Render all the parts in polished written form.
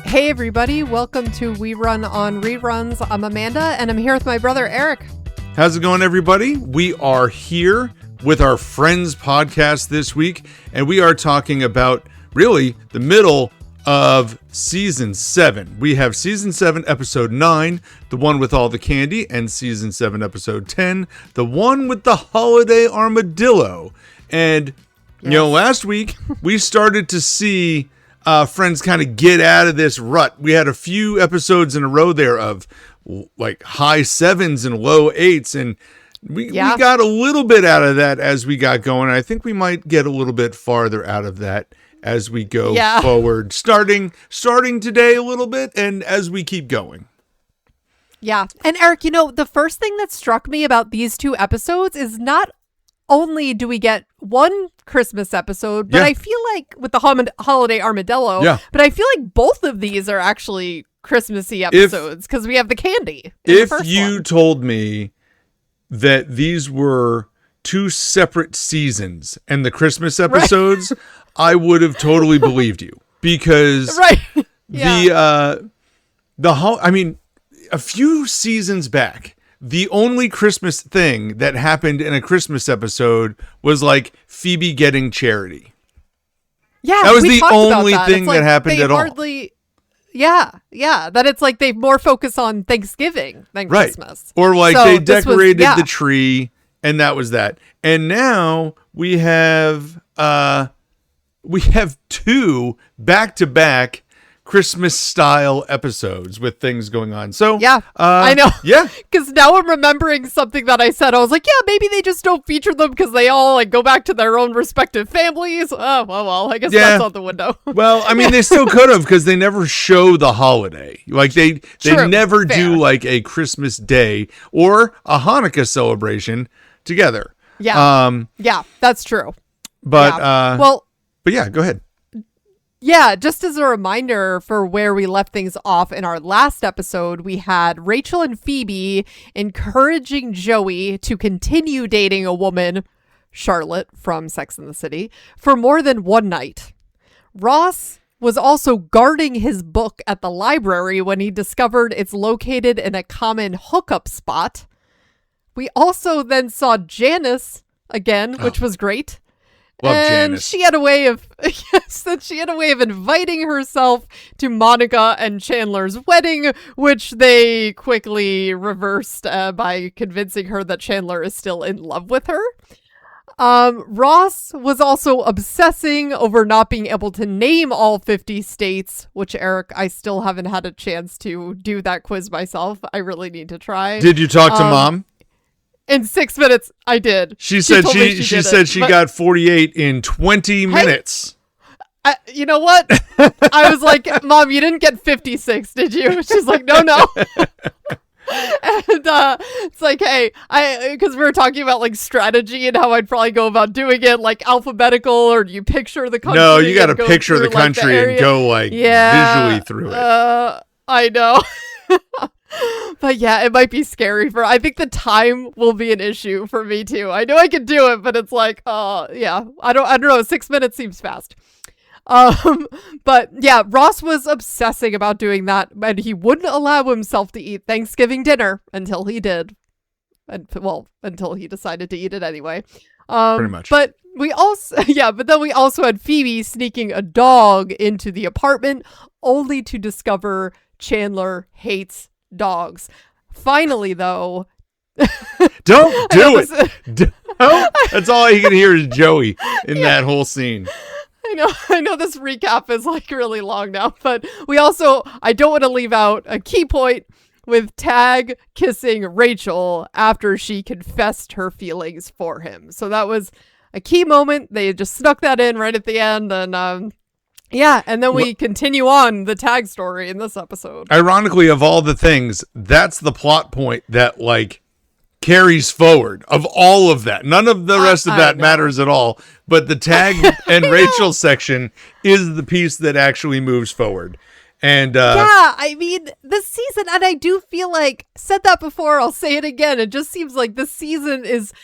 Hey everybody, welcome to We Run on Reruns. I'm Amanda and I'm here with my brother Eric. How's it going, everybody? We are here with our Friends podcast this week, and we are talking about really the middle of season 7. We have season 7 episode 9, the one with all the candy, and season 7 episode 10, the one with the Holiday Armadillo. And you know, last week we started to see Friends kind of get out of this rut. We had a few episodes in a row there of like high 7s and low 8s, and we got a little bit out of that as we got going. I think we might get a little bit farther out of that as we go forward, starting today a little bit, and as we keep going. Yeah. And Eric, you know, the first thing that struck me about these two episodes is not only do we get one Christmas episode, but I feel like with the Holiday Armadillo, but I feel like both of these are actually Christmassy episodes because we have the candy. If you told me that these were two separate seasons and the Christmas episodes, I would have totally believed you, because a few seasons back, the only Christmas thing that happened in a Christmas episode was like Phoebe getting charity. Yeah, that was the only thing that happened at all. That it's like they more focus on Thanksgiving than Christmas. Or like they decorated the tree, and that was that. And now we have two back-to-back Christmas style episodes with things going on. So I know. Yeah, because now I'm remembering something that I said. I was like, maybe they just don't feature them because they all like go back to their own respective families. Oh well, I guess that's out the window. Well, I mean, they still could have, because they never show the holiday. Like they never do like a Christmas day or a Hanukkah celebration together. Yeah, that's true. But go ahead. Yeah, just as a reminder for where we left things off in our last episode, we had Rachel and Phoebe encouraging Joey to continue dating a woman, Charlotte from Sex and the City, for more than one night. Ross was also guarding his book at the library when he discovered it's located in a common hookup spot. We also then saw Janice again, which was great. Love and Janice. She had a way of inviting herself to Monica and Chandler's wedding, which they quickly reversed by convincing her that Chandler is still in love with her. Ross was also obsessing over not being able to name all 50 states, which, Eric, I still haven't had a chance to do that quiz myself. I really need to try. Did you talk to Mom? In 6 minutes, I did. She said she got 48 in 20 minutes. You know what? I was like, Mom, you didn't get 56, did you? She's like, no. And it's like, hey, because we were talking about like strategy and how I'd probably go about doing it, like alphabetical, or do you picture the country? No, you got to picture the country and go like visually through it. I know. But yeah, it might be scary I think the time will be an issue for me too. I know I can do it, but it's like, I don't know. 6 minutes seems fast. But yeah, Ross was obsessing about doing that, and he wouldn't allow himself to eat Thanksgiving dinner until he did. Until he decided to eat it anyway. Pretty much. But we also, then we also had Phoebe sneaking a dog into the apartment, only to discover Chandler hates dogs. Finally, though, don't do it. Don't. That's all you can hear is Joey in that whole scene. I know this recap is like really long now, but I don't want to leave out a key point with Tag kissing Rachel after she confessed her feelings for him. So that was a key moment. They just snuck that in right at the end, and and then we continue on the Tag story in this episode. Ironically, of all the things, that's the plot point that like carries forward of all of that. None of the rest of that matters at all, but the Tag and Rachel section is the piece that actually moves forward. And I mean, this season, and I do feel like, said that before, I'll say it again, it just seems like this season is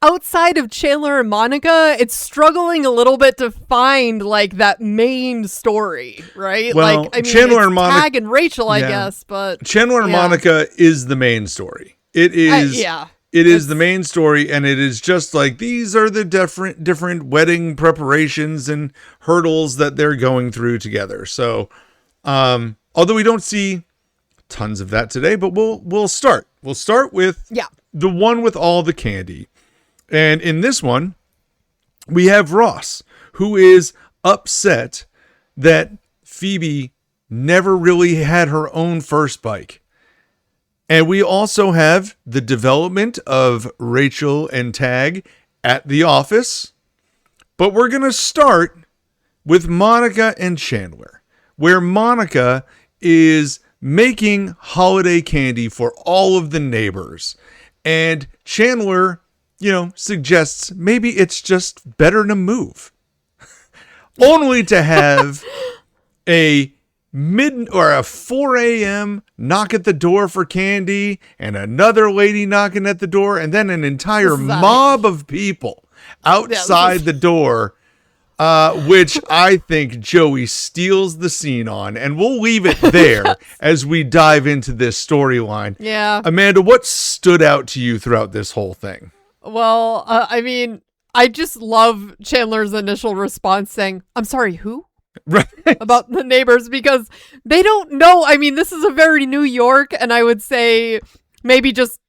outside of Chandler and Monica, it's struggling a little bit to find like that main story, right? Well, like, I mean, Chandler it's and Monica, Tag and Rachel, I guess, but Chandler and Monica is the main story. It is, it is the main story, and it is just like these are the different wedding preparations and hurdles that they're going through together. So, although we don't see tons of that today, but we'll start. We'll start with the one with all the candy. And in this one, we have Ross, who is upset that Phoebe never really had her own first bike. And we also have the development of Rachel and Tag at the office. But we're going to start with Monica and Chandler, where Monica is making holiday candy for all of the neighbors. And Chandler, suggests maybe it's just better to move. Only to have a 4 a.m. knock at the door for candy and another lady knocking at the door and then an entire mob of people outside the door, which I think Joey steals the scene on. And we'll leave it there as we dive into this storyline. Yeah. Amanda, what stood out to you throughout this whole thing? Well, I mean, I just love Chandler's initial response saying, "I'm sorry, who?" Right. About the neighbors, because they don't know. I mean, this is a very New York, and I would say maybe just,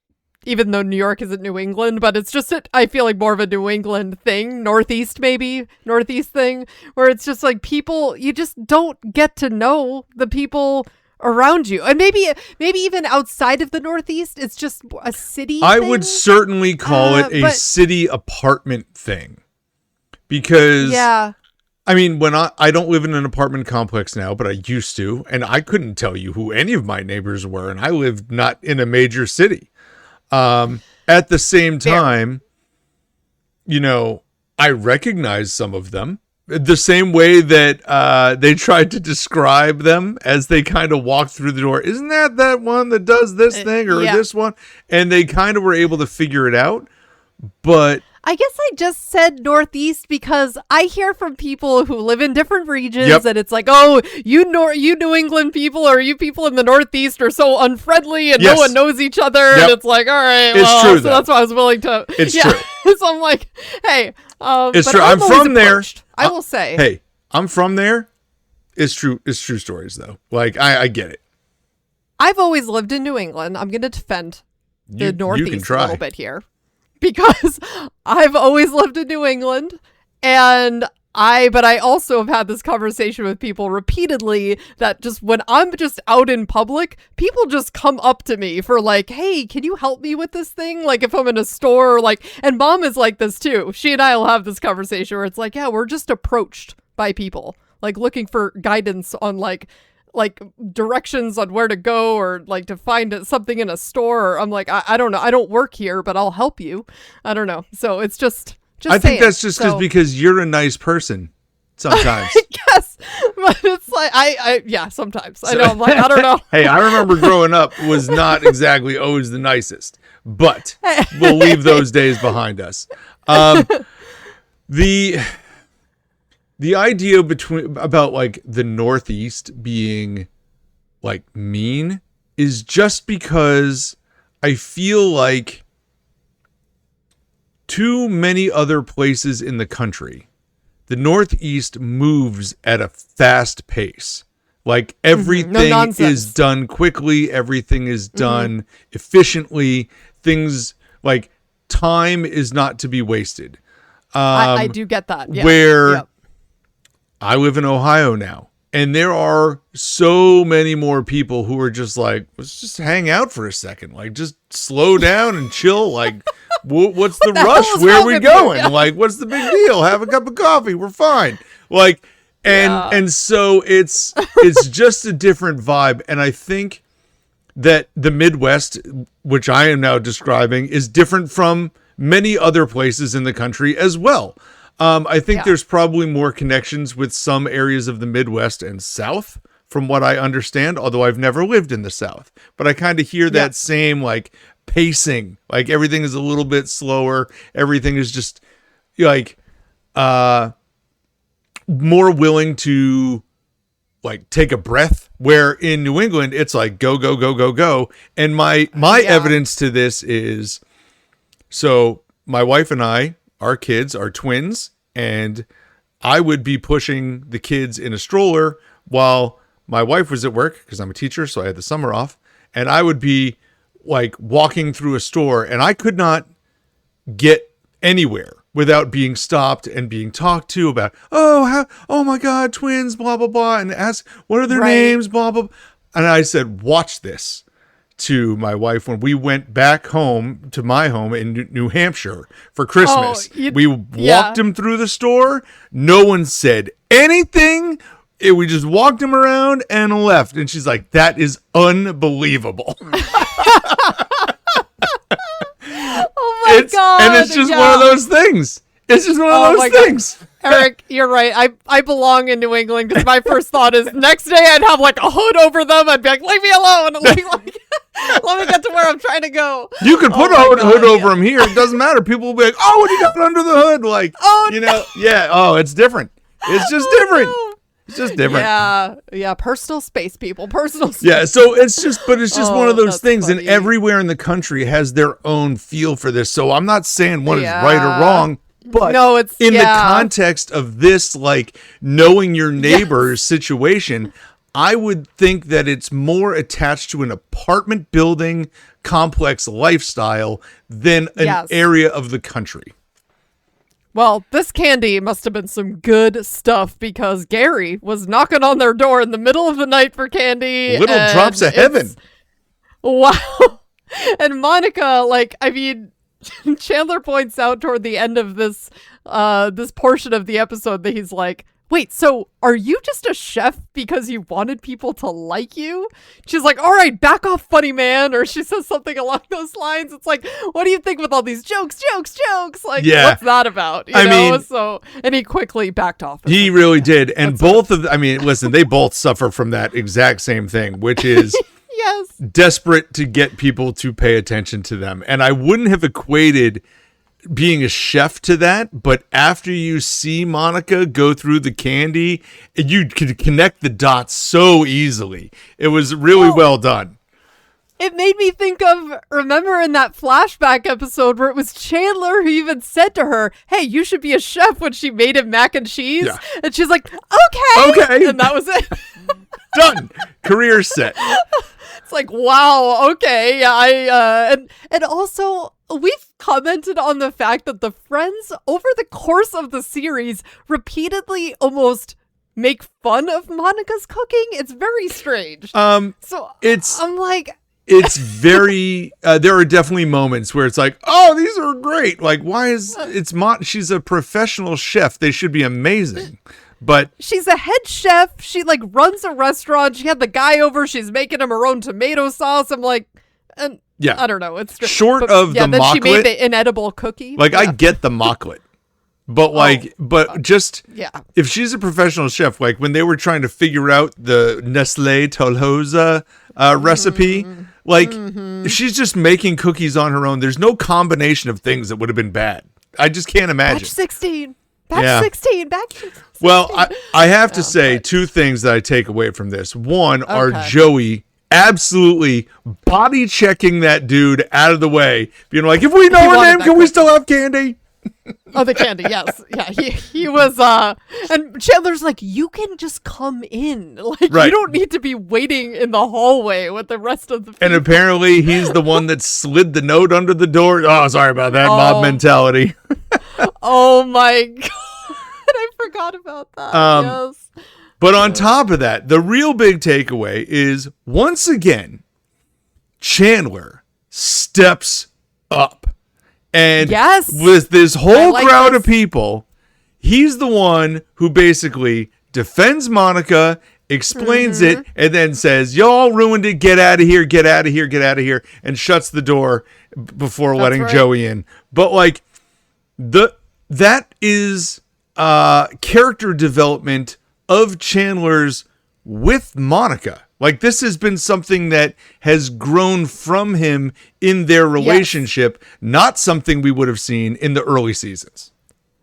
even though New York isn't New England, but it's just, I feel like more of a New England thing, Northeast thing, where it's just like people, you just don't get to know the people around you. And maybe even outside of the Northeast, it's just a city I thing. would certainly call it a city apartment thing, because I mean, when I don't live in an apartment complex now, but I used to, and I couldn't tell you who any of my neighbors were, and I lived not in a major city. At the same time, I recognize some of them. The same way that they tried to describe them as they kind of walked through the door. Isn't that one that does this thing or this one? And they kind of were able to figure it out. But I guess I just said Northeast because I hear from people who live in different regions and it's like, oh, you New England people or you people in the Northeast are so unfriendly and no one knows each other. And it's like, all right, it's true, so that's why I was willing to. It's true. So I'm like, hey, it's true. I'm from there. I will say, hey, I'm from there. It's true. It's true stories though. Like I get it. I've always lived in New England. I'm going to defend the Northeast a little bit here, because I've always lived in New England, but I also have had this conversation with people repeatedly that just when I'm just out in public, people just come up to me for like, hey, can you help me with this thing? Like if I'm in a store, and Mom is like this too. She and I will have this conversation where it's like, yeah, we're just approached by people, like looking for guidance on like directions on where to go or like to find something in a store. Or I'm like, I don't know. I don't work here, but I'll help you. I don't know. So it's just I think that's just because you're a nice person sometimes. I guess, but it's like, sometimes. I know, I'm like, I don't know. Hey, I remember growing up was not exactly always the nicest, but we'll leave those days behind us. The idea about like the Northeast being like mean is just because I feel like too many other places in the country, the Northeast moves at a fast pace. Like everything is done quickly. Everything is done efficiently. Things like time is not to be wasted. I do get that. Yeah. I live in Ohio now, and there are so many more people who are just like, let's just hang out for a second. Like, just slow down and chill. Like, what's the rush? Where are we going? Yeah. Like, what's the big deal? Have a cup of coffee. We're fine. Like, and so it's just a different vibe. And I think that the Midwest, which I am now describing, is different from many other places in the country as well. I think there's probably more connections with some areas of the Midwest and South, from what I understand, although I've never lived in the South. But I kind of hear that same like pacing. Like everything is a little bit slower. Everything is just like more willing to like take a breath, where in New England it's like go go go go go. And my evidence to this is, so my wife and I, our kids are twins, and I would be pushing the kids in a stroller while my wife was at work, because I'm a teacher, so I had the summer off, and I would be like walking through a store, and I could not get anywhere without being stopped and being talked to about, oh my God, twins, blah, blah, blah, and ask, what are their names, blah, blah, blah. And I said, watch this to my wife when we went back home to my home in New Hampshire for Christmas. We walked him through the store. No one said anything. We just walked him around and left. And she's like, that is unbelievable. Oh my God. And it's just one of those things. It's just one of those things. Eric, you're right. I belong in New England, because my first thought is next day I'd have like a hood over them. I'd be like, leave me alone. Let me get to where I'm trying to go. You can put a hood over them here. It doesn't matter. People will be like, oh, what do you got under the hood? Like, it's different. It's just different. No. It's just different. Yeah. Personal space, people. Personal space. Yeah. So it's just one of those things, funny. and everywhere in the country has their own feel for this. So I'm not saying one is right or wrong, but no, it's in the context of this, like knowing your neighbor's situation, I would think that it's more attached to an apartment building complex lifestyle than an area of the country. Well, this candy must have been some good stuff, because Gary was knocking on their door in the middle of the night for candy. Little drops of heaven. Wow. And Monica, Chandler points out toward the end of this portion of the episode that he's like, wait, so are you just a chef because you wanted people to like you? She's like, all right, back off, funny man. Or she says something along those lines. It's like, what do you think with all these jokes? Like, what's that about? You know? So, and he quickly backed off. He really did. And listen, they both suffer from that exact same thing, which is desperate to get people to pay attention to them. And I wouldn't have equated being a chef to that, but after you see Monica go through the candy, you could connect the dots so easily. It was really well done. It made me think of, remember in that flashback episode where it was Chandler who even said to her, hey, you should be a chef, when she made him mac and cheese. Yeah. And she's like, okay. And that was it. Done. Career set. It's like, wow, okay. And also, we've commented on the fact that the friends over the course of the series repeatedly almost make fun of Monica's cooking. It's very strange. I'm like, it's very, there are definitely moments where it's like, oh, these are great. Like, why is she's a professional chef. They should be amazing. But she's a head chef. She runs a restaurant. She had the guy over. She's making him her own tomato sauce. I'm like, I don't know. It's short of the then mocklet. She made the inedible cookie. I get the mocklet, but if she's a professional chef, like when they were trying to figure out the Nestle Tolhoza recipe, if she's just making cookies on her own, there's no combination of things that would have been bad. I just can't imagine. Batch 16. Batch 16. Batch 16. Well, I have to say two things that I take away from this. One are Joey absolutely body checking that dude out of the way, being like, if we know her name, can we still have candy? Oh, the candy, yes. Yeah, he was, and Chandler's like, you can just come in. You don't need to be waiting in the hallway with the rest of the people. And apparently he's the one that slid the note under the door. Oh, sorry about that, mob mentality. Oh my God. I forgot about that. Yes. But on top of that, the real big takeaway is, once again, Chandler steps up. And with this whole crowd of people, he's the one who basically defends Monica, explains it, and then says, y'all ruined it, get out of here, get out of here, get out of here, and shuts the door before letting Joey in. But that is character development of Chandler's with Monica. Like, this has been something that has grown from him in their relationship, not something we would have seen in the early seasons.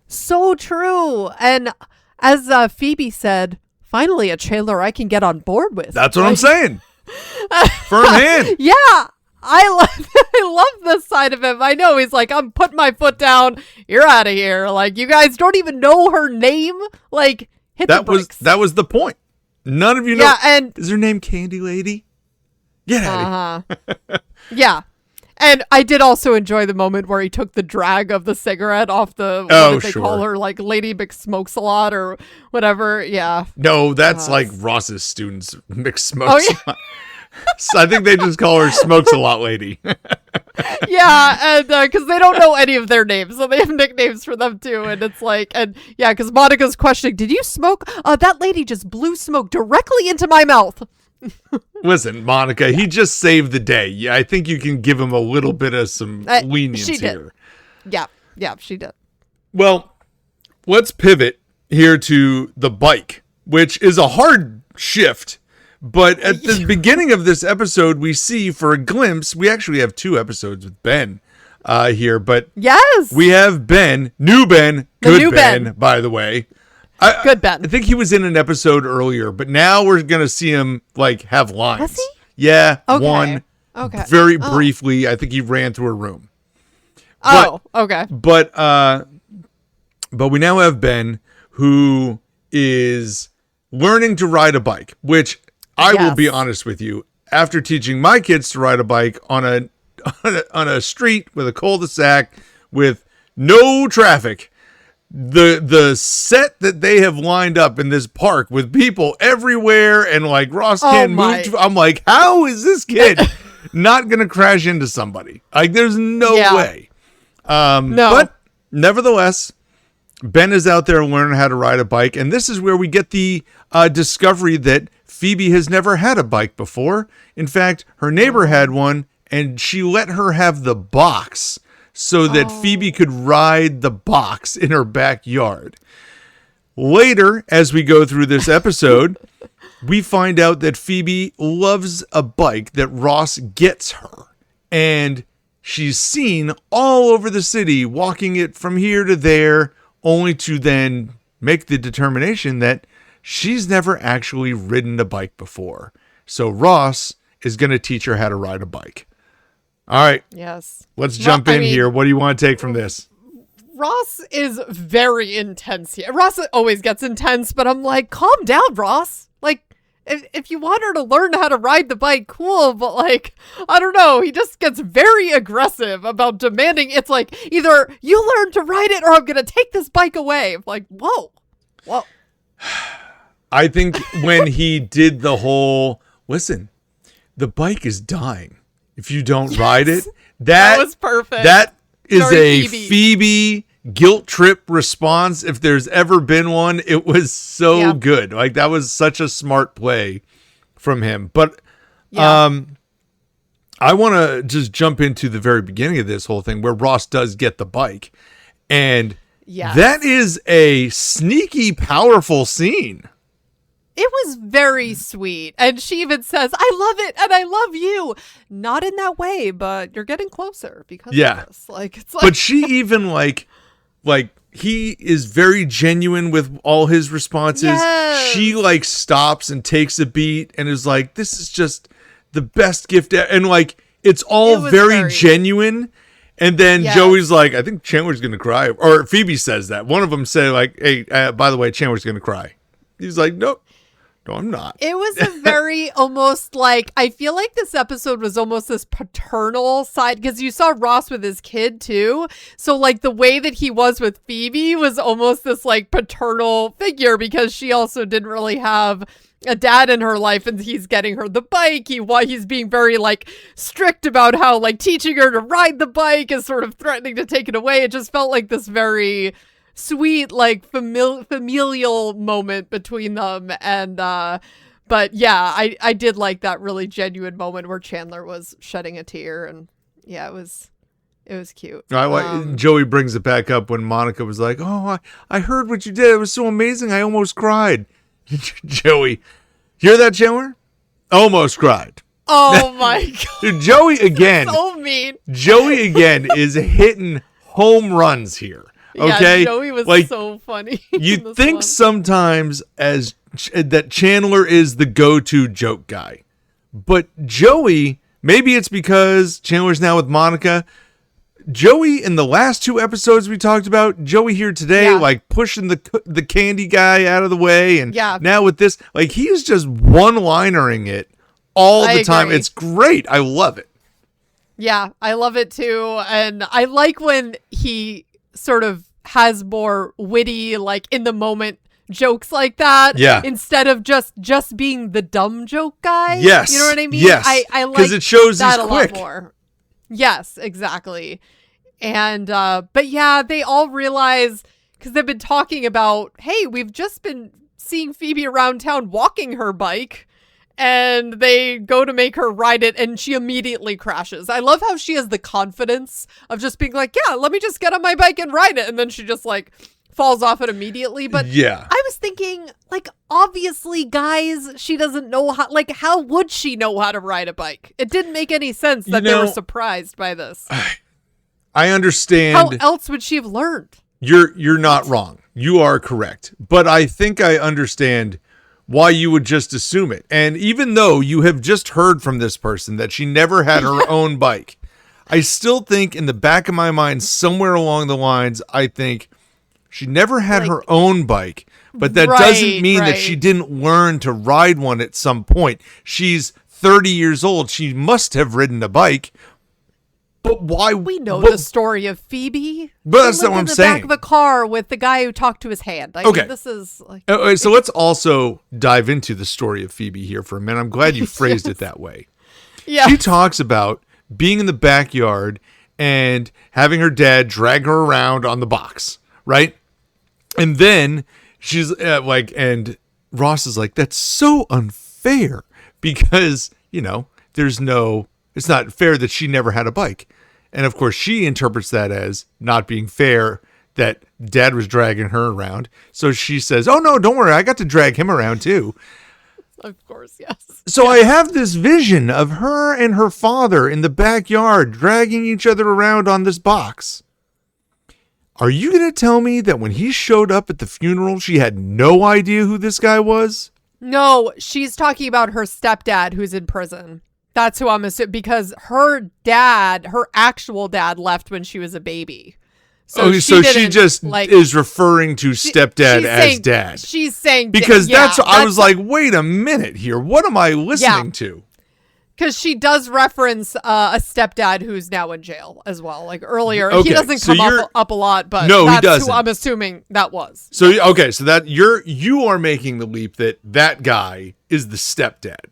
So true. And as Phoebe said, finally a Chandler I can get on board with. That's what I'm saying. Firm hand. Yeah. I love this side of him. I know he's like, I'm putting my foot down. You're out of here. Like, you guys don't even know her name. Like, hit the brakes. That was the point. None of you know. Yeah, and is her name Candy Lady? Get out of here. Yeah. And I did also enjoy the moment where he took the drag of the cigarette off the, what did they call her? Like Lady McSmokes-a-lot or whatever. Yeah. No, that's like Ross's students, McSmokes-a-lot. So I think they just call her Smokes-a-lot Lady. Yeah, and because they don't know any of their names, so they have nicknames for them too. And it's like, and yeah, because Monica's questioning, did you smoke? That lady just blew smoke directly into my mouth. Listen, Monica, he just saved the day. Yeah, I think you can give him a little bit of some lenience here. Yeah, she did. Well, let's pivot here to the bike, which is a hard shift. But at the beginning of this episode, we see for a glimpse, we actually have 2 episodes with Ben here, but yes, we have Ben, new Ben, good Ben, by the way. Good Ben. I think he was in an episode earlier, but now we're going to see him like have lines. Was he? Yeah, okay. One. Okay. Very briefly. I think he ran through a room. Okay. But we now have Ben who is learning to ride a bike, which I will be honest with you. After teaching my kids to ride a bike on a street with a cul-de-sac with no traffic, the set that they have lined up in this park with people everywhere and like Ross can't move. I'm like, how is this kid not going to crash into somebody? Like, there's no way. No. But nevertheless, Ben is out there learning how to ride a bike. And this is where we get the discovery that Phoebe has never had a bike before. In fact, her neighbor had one and she let her have the box so that Phoebe could ride the box in her backyard. Later, as we go through this episode, we find out that Phoebe loves a bike that Ross gets her. And she's seen all over the city, walking it from here to there, only to then make the determination that she's never actually ridden a bike before. So Ross is going to teach her how to ride a bike. All right. Yes. Let's jump in here. What do you want to take from this? Ross is very intense here. Ross always gets intense, but I'm like, calm down, Ross. Like, if you want her to learn how to ride the bike, cool. But like, I don't know. He just gets very aggressive about demanding. It's like, either you learn to ride it or I'm going to take this bike away. I'm like, whoa. I think when he did the whole, listen, the bike is dying if you don't ride it. That was perfect. That is a Phoebe guilt trip response. If there's ever been one, it was so good. Like, that was such a smart play from him. But I want to just jump into the very beginning of this whole thing where Ross does get the bike. And that is a sneaky, powerful scene. It was very sweet. And she even says, I love it and I love you. Not in that way, but you're getting closer because of this. Like, it's like, but she even like he is very genuine with all his responses. Yes. She like stops and takes a beat and is like, this is just the best gift ever. And like, it's all very genuine. And then Joey's like, I think Chandler's going to cry. Or Phoebe says that. One of them say like, hey, by the way, Chandler's going to cry. He's like, nope. No, I'm not. It was a very almost like, I feel like this episode was almost this paternal side because you saw Ross with his kid too. So like the way that he was with Phoebe was almost this like paternal figure because she also didn't really have a dad in her life and he's getting her the bike. He's being very like strict about how like teaching her to ride the bike is sort of threatening to take it away. It just felt like this very sweet like familial moment between them. And but yeah, I did like that really genuine moment where Chandler was shedding a tear. And yeah, it was cute. Joey brings it back up when Monica was like, oh, I heard what you did. It was so amazing. I almost cried. Joey, Hear that, Chandler? Almost cried. Oh my god. Dude, Joey again. So mean. Joey again is hitting home runs here. Okay, Yeah, Joey was so funny. You think sometimes that Chandler is the go-to joke guy, but Joey, maybe it's because Chandler's now with Monica. Joey, in the last 2 episodes we talked about, Joey here today, like pushing the candy guy out of the way, and now with this, like he's just one-linering it all the time. It's great. I love it. Yeah, I love it too, and I like when he sort of has more witty, like in the moment jokes like that. Yeah. Instead of just being the dumb joke guy. Yes. You know what I mean? Yes. I like because it shows that he's a quick. lot more. Yes, exactly. And but yeah, they all realize, because they've been talking about, hey, we've just been seeing Phoebe around town walking her bike. And they go to make her ride it, and she immediately crashes. I love how she has the confidence of just being like, yeah, let me just get on my bike and ride it. And then she just like falls off it immediately. But yeah, I was thinking, like, obviously, guys, she doesn't know how, like, how would she know how to ride a bike? It didn't make any sense that they were surprised by this. I understand. How else would she have learned? You're not wrong. You are correct. But I think I understand why you would just assume it. And even though you have just heard from this person that she never had her own bike, I still think in the back of my mind, somewhere along the lines, I think she never had her own bike, but that doesn't mean that she didn't learn to ride one at some point. She's 30 years old. She must have ridden a bike. But why? We know the story of Phoebe. But that's not what I'm saying. In the back of a car with the guy who talked to his hand. I mean, this is like. So let's also dive into the story of Phoebe here for a minute. I'm glad you phrased it that way. Yeah. She talks about being in the backyard and having her dad drag her around on the box, right? And then she's and Ross is like, that's so unfair because, it's not fair that she never had a bike. And of course, she interprets that as not being fair that dad was dragging her around. So she says, oh, no, don't worry. I got to drag him around, too. Of course, yes. So I have this vision of her and her father in the backyard dragging each other around on this box. Are you going to tell me that when he showed up at the funeral, she had no idea who this guy was? No, she's talking about her stepdad who's in prison. That's who I'm assuming, because her actual dad left when she was a baby. So she just is referring to stepdad as dad. She's saying because I was like, wait a minute here. What am I listening to? Because she does reference a stepdad who's now in jail as well. Like earlier, he doesn't come up a lot, but he doesn't. Who I'm assuming that was. So so that you are making the leap that guy is the stepdad.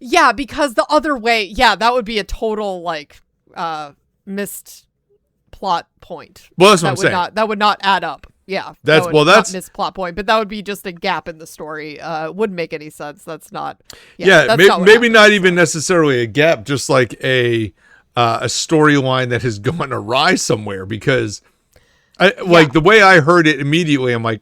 Yeah, because the other way, that would be a total missed plot point. Well, that's what I'm saying. That would not add up. Yeah, that's not missed plot point, but that would be just a gap in the story. Wouldn't make any sense. That's not. Maybe not even necessarily a gap, just like a storyline that has gone awry somewhere. Because the way I heard it immediately, I'm like,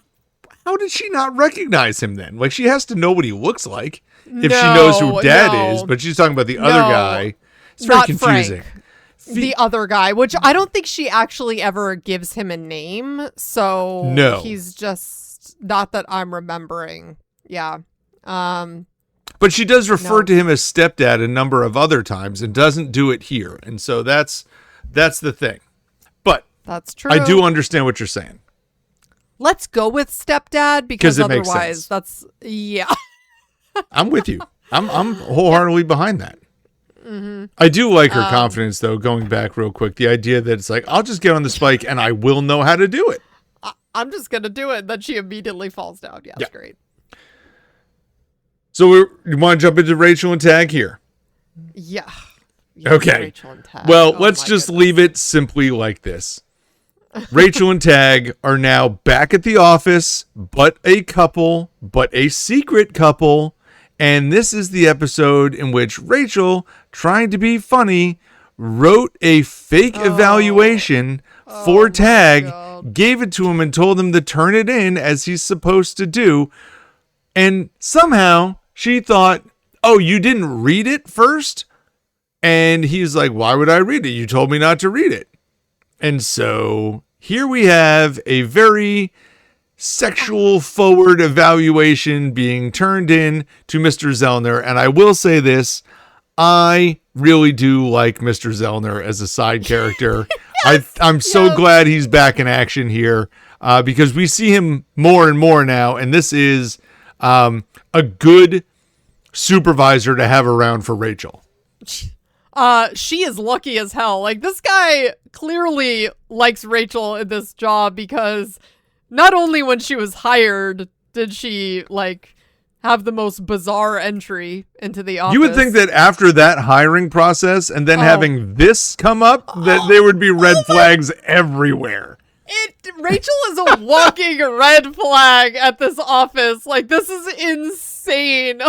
how did she not recognize him then? Like, she has to know what he looks like if she knows who dad is, but she's talking about the other guy. It's very confusing. Frank, the other guy, which I don't think she actually ever gives him a name. So he's just not that I'm remembering. Yeah. But she does refer to him as stepdad a number of other times and doesn't do it here. And so that's the thing. But that's true. I do understand what you're saying. Let's go with stepdad because it otherwise makes sense. I'm with you. I'm wholeheartedly behind that. Mm-hmm. I do like her confidence, though, going back real quick. The idea that it's like, I'll just get on this bike and I will know how to do it. I'm just going to do it. Then she immediately falls down. Yeah, that's great. So you want to jump into Rachel and Tag here? Yeah. Okay. Rachel and Tag. Well, let's just leave it simply like this. Rachel and Tag are now back at the office, but a secret couple. And this is the episode in which Rachel, trying to be funny, wrote a fake evaluation for Tag, gave it to him and told him to turn it in as he's supposed to do. And somehow she thought, oh, you didn't read it first? And he's like, why would I read it? You told me not to read it. And so here we have a very sexual forward evaluation being turned in to Mr. Zellner. And I will say this, I really do like Mr. Zellner as a side character. I'm so glad he's back in action here because we see him more and more now. And this is a good supervisor to have around for Rachel. She is lucky as hell. Like, this guy clearly likes Rachel in this job because not only when she was hired did she, like, have the most bizarre entry into the office. You would think that after that hiring process and then having this come up, that there would be red flags everywhere. Rachel is a walking red flag at this office. Like, this is insane.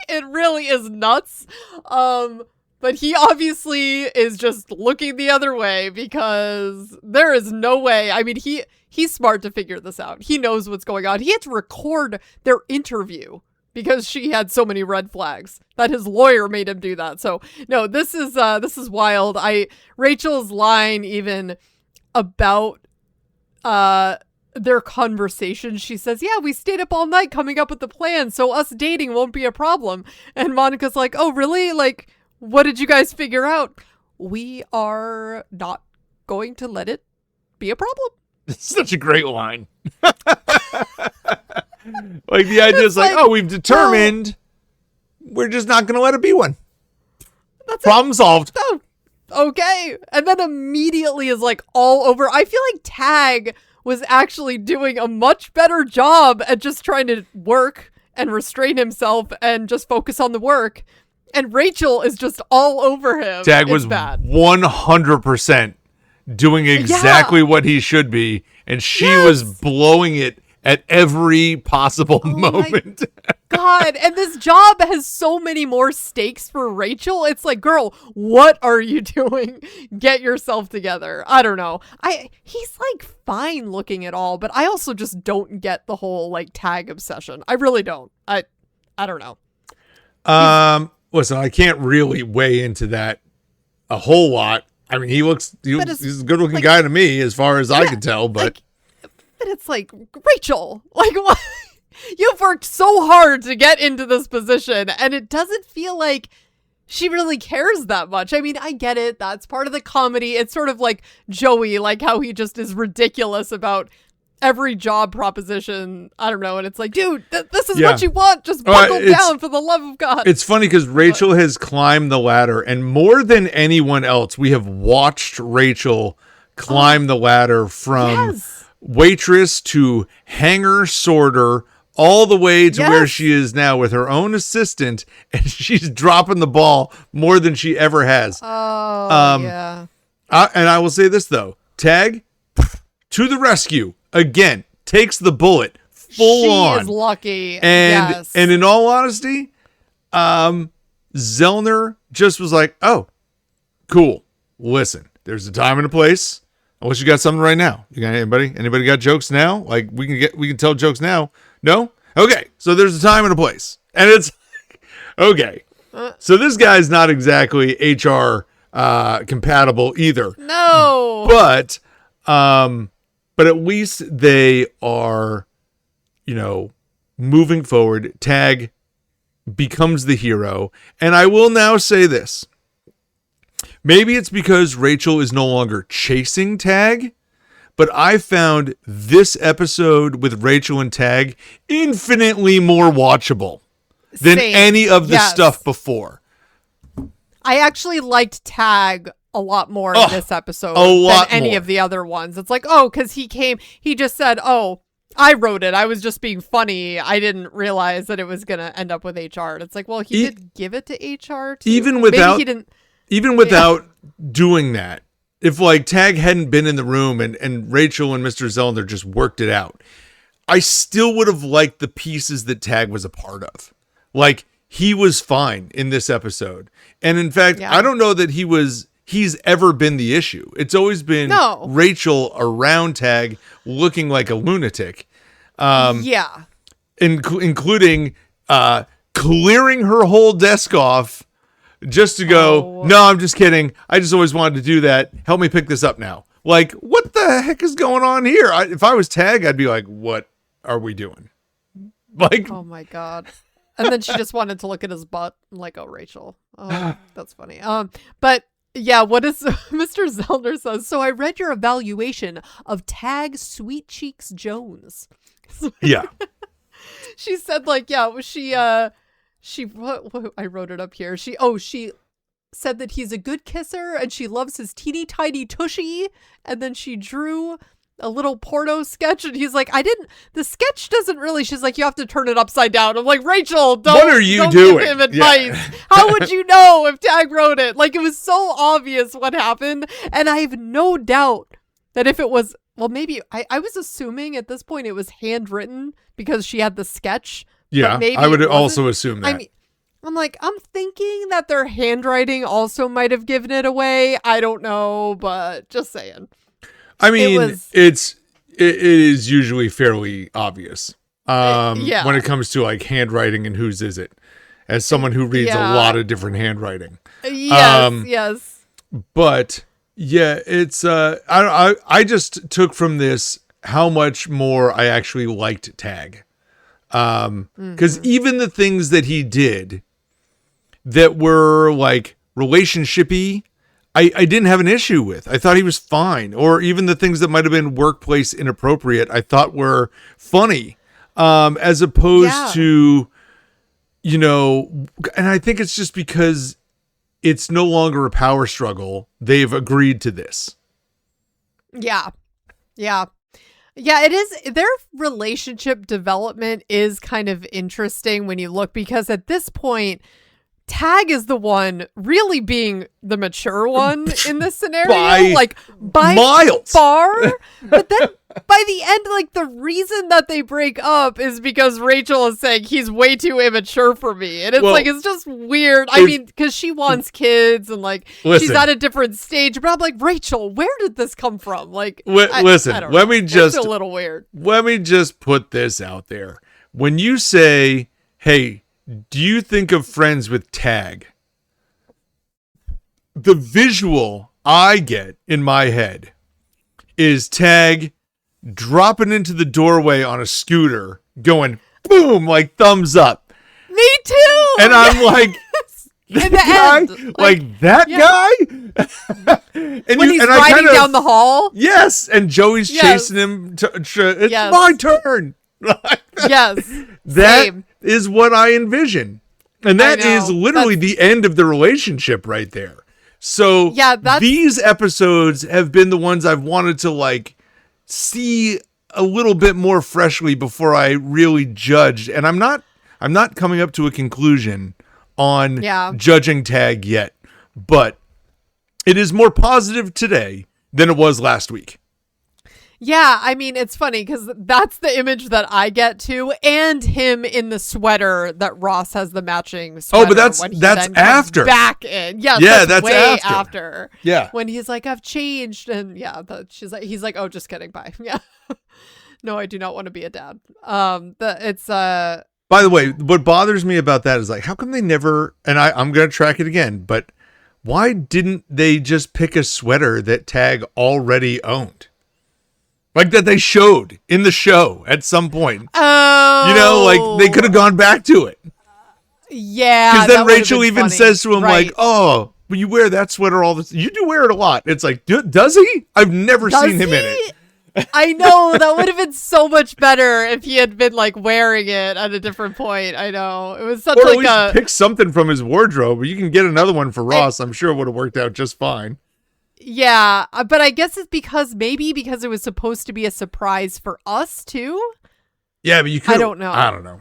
It really is nuts. But he obviously is just looking the other way because there is no way. I mean, he's smart to figure this out. He knows what's going on. He had to record their interview because she had so many red flags that his lawyer made him do that. So no, this is wild. Rachel's line even about their conversation, she says, yeah, we stayed up all night coming up with the plan, so us dating won't be a problem. And Monica's like, oh, really? Like, what did you guys figure out? We are not going to let it be a problem. It's such a great line. Like, the idea is like, oh, we've determined we're just not going to let it be one. That's Problem solved. Oh, okay. And then immediately is like all over. I feel like Tag was actually doing a much better job at just trying to work and restrain himself and just focus on the work. And Rachel is just all over him. Tag was bad. 100% doing exactly what he should be. And she was blowing it at every possible moment. God, and this job has so many more stakes for Rachel. It's like, girl, what are you doing? Get yourself together. I don't know. He's like fine looking at all, but I also just don't get the whole like Tag obsession. I really don't. I don't know. Listen, I can't really weigh into that a whole lot. I mean, he's a good looking guy to me as far as I can tell, but it's like, Rachel, like, what? You've worked so hard to get into this position, and it doesn't feel like she really cares that much. I mean, I get it. That's part of the comedy. It's sort of like Joey, like how he just is ridiculous about every job proposition. I don't know. And it's like, dude, this is what you want. Just buckle down for the love of God. It's funny because Rachel has climbed the ladder, and more than anyone else, we have watched Rachel climb the ladder from waitress to hanger sorter, all the way to where she is now with her own assistant, and she's dropping the ball more than she ever has. And I will say this, though. Tag, to the rescue. Again, takes the bullet full on. She is lucky. And in all honesty, Zellner just was like, oh, cool. Listen, there's a time and a place. Unless you got something right now. You got anybody got jokes now? Like we can tell jokes now. No? Okay. So there's a time and a place. And it's okay. So this guy's not exactly HR compatible either. No. But at least they are, moving forward. Tag becomes the hero. And I will now say this. Maybe it's because Rachel is no longer chasing Tag, but I found this episode with Rachel and Tag infinitely more watchable than any of the stuff before. I actually liked Tag a lot more in this episode than any of the other ones. It's like, because he just said, I wrote it. I was just being funny. I didn't realize that it was going to end up with HR. And it's like, well, he did give it to HR too. Even without doing that, if like Tag hadn't been in the room and Rachel and Mr. Zellner just worked it out, I still would have liked the pieces that Tag was a part of. Like, he was fine in this episode. And in fact, I don't know that he's ever been the issue. It's always been Rachel around Tag looking like a lunatic. Including clearing her whole desk off just to go, no, I'm just kidding. I just always wanted to do that. Help me pick this up now. Like, what the heck is going on here? If I was Tag, I'd be like, what are we doing? Like, oh my God. And then she just wanted to look at his butt. I'm like, oh, Rachel. Oh, that's funny. But yeah, what is Mr. Zellner says? So I read your evaluation of Tag Sweet Cheeks Jones. Yeah. She said, like, yeah, what, I wrote it up here. She said that he's a good kisser and she loves his teeny tiny tushy. And then she drew a little porno sketch and he's like, the sketch doesn't really, she's like, you have to turn it upside down. I'm like, Rachel, what are you doing? Give him advice. Yeah. How would you know if Tag wrote it? Like, it was so obvious what happened. And I have no doubt that if it was, well, maybe I was assuming at this point it was handwritten because she had the sketch. Yeah, I would also assume that. I mean, I'm thinking that their handwriting also might have given it away. I don't know, but just saying. I mean, it is usually fairly obvious when it comes to like handwriting and whose is it. As someone who reads a lot of different handwriting. Yes. But yeah, it's I just took from this how much more I actually liked Tag. Because even the things that he did that were like relationship-y, I didn't have an issue with. I thought he was fine. Or even the things that might have been workplace inappropriate, I thought were funny. As opposed to, you know, and I think it's just because it's no longer a power struggle. They've agreed to this. Yeah, it is. Their relationship development is kind of interesting when you look, because at this point, Tag is the one really being the mature one in this scenario, by miles. Far. But then by the end, like, the reason that they break up is because Rachel is saying he's way too immature for me. And it's it's just weird. I mean, because she wants kids and she's at a different stage. But I'm like, Rachel, where did this come from? Like, listen, let me just, it's a little weird. Let me just put this out there. When you say, hey, do you think of Friends with Tag? The visual I get in my head is Tag dropping into the doorway on a scooter, going boom, like thumbs up. Me too. And I'm like, that guy? Guy? And when he's riding down the hall? Yes. And Joey's chasing him. It's my turn. Yes. That is what I envision. And that is literally the end of the relationship right there. So these episodes have been the ones I've wanted to see a little bit more freshly before I really judged. And I'm not coming up to a conclusion on judging Tag yet, but it is more positive today than it was last week. Yeah, I mean, it's funny because that's the image that I get too, and him in the sweater that Ross has the matching sweater. Oh, but that's after. Back in. Yes, that's way after. Yeah. When he's like, I've changed. And he's like, oh, just kidding. Bye. Yeah. No, I do not want to be a dad. By the way, what bothers me about that is how come they never, and I'm going to track it again, but why didn't they just pick a sweater that Tag already owned? That they showed in the show at some point. Oh. They could have gone back to it. Yeah. Because then Rachel even says to him, oh, but you wear that sweater all the time. You do wear it a lot. It's like, does he? I've never seen him in it. I know. That would have been so much better if he had been wearing it at a different point. I know. It was such or at least pick something from his wardrobe. You can get another one for Ross. I'm sure it would have worked out just fine. Yeah, but I guess it's because it was supposed to be a surprise for us too. Yeah, but you could. I don't know.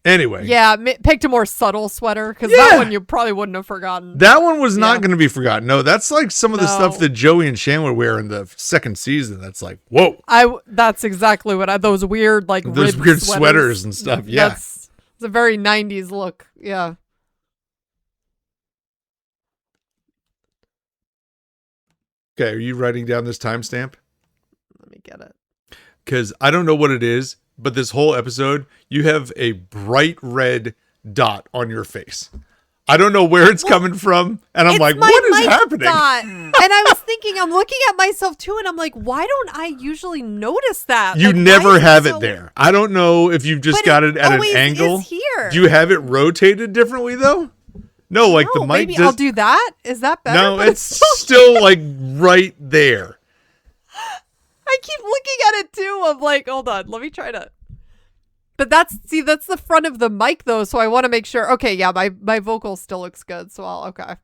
Anyway. Yeah, picked a more subtle sweater because that one you probably wouldn't have forgotten. That one was not going to be forgotten. No, that's some of the stuff that Joey and Chandler wear in the second season. That's whoa. That's exactly what those weird those weird sweaters and stuff. Yeah, it's a very 90s look. Yeah. Okay, are you writing down this timestamp? Let me get it. Because I don't know what it is, but this whole episode, you have a bright red dot on your face. I don't know where it's coming from. And I'm like, what is happening? And I was thinking, I'm looking at myself too, and I'm like, why don't I usually notice that? You like, never have it there. I don't know if you've just got it at an angle. Is here. Do you have it rotated differently though? No, like the mic. Maybe I'll do that. Is that better? No, it's still like right there. I keep looking at it too. I'm like, hold on, let me try to. But that's the front of the mic though, so I want to make sure. Okay, yeah, my vocal still looks good, so okay.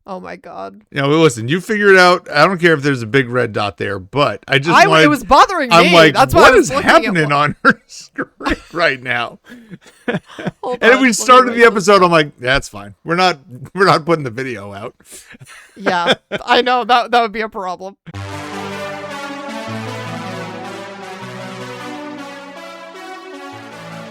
Oh my god. Yeah, well, listen, you figure it out. I don't care if there's a big red dot there, but it was bothering me. I'm like, that's what is happening on her screen right now? And if we started the episode, I'm like, that's fine. We're not putting the video out. Yeah, I know that would be a problem.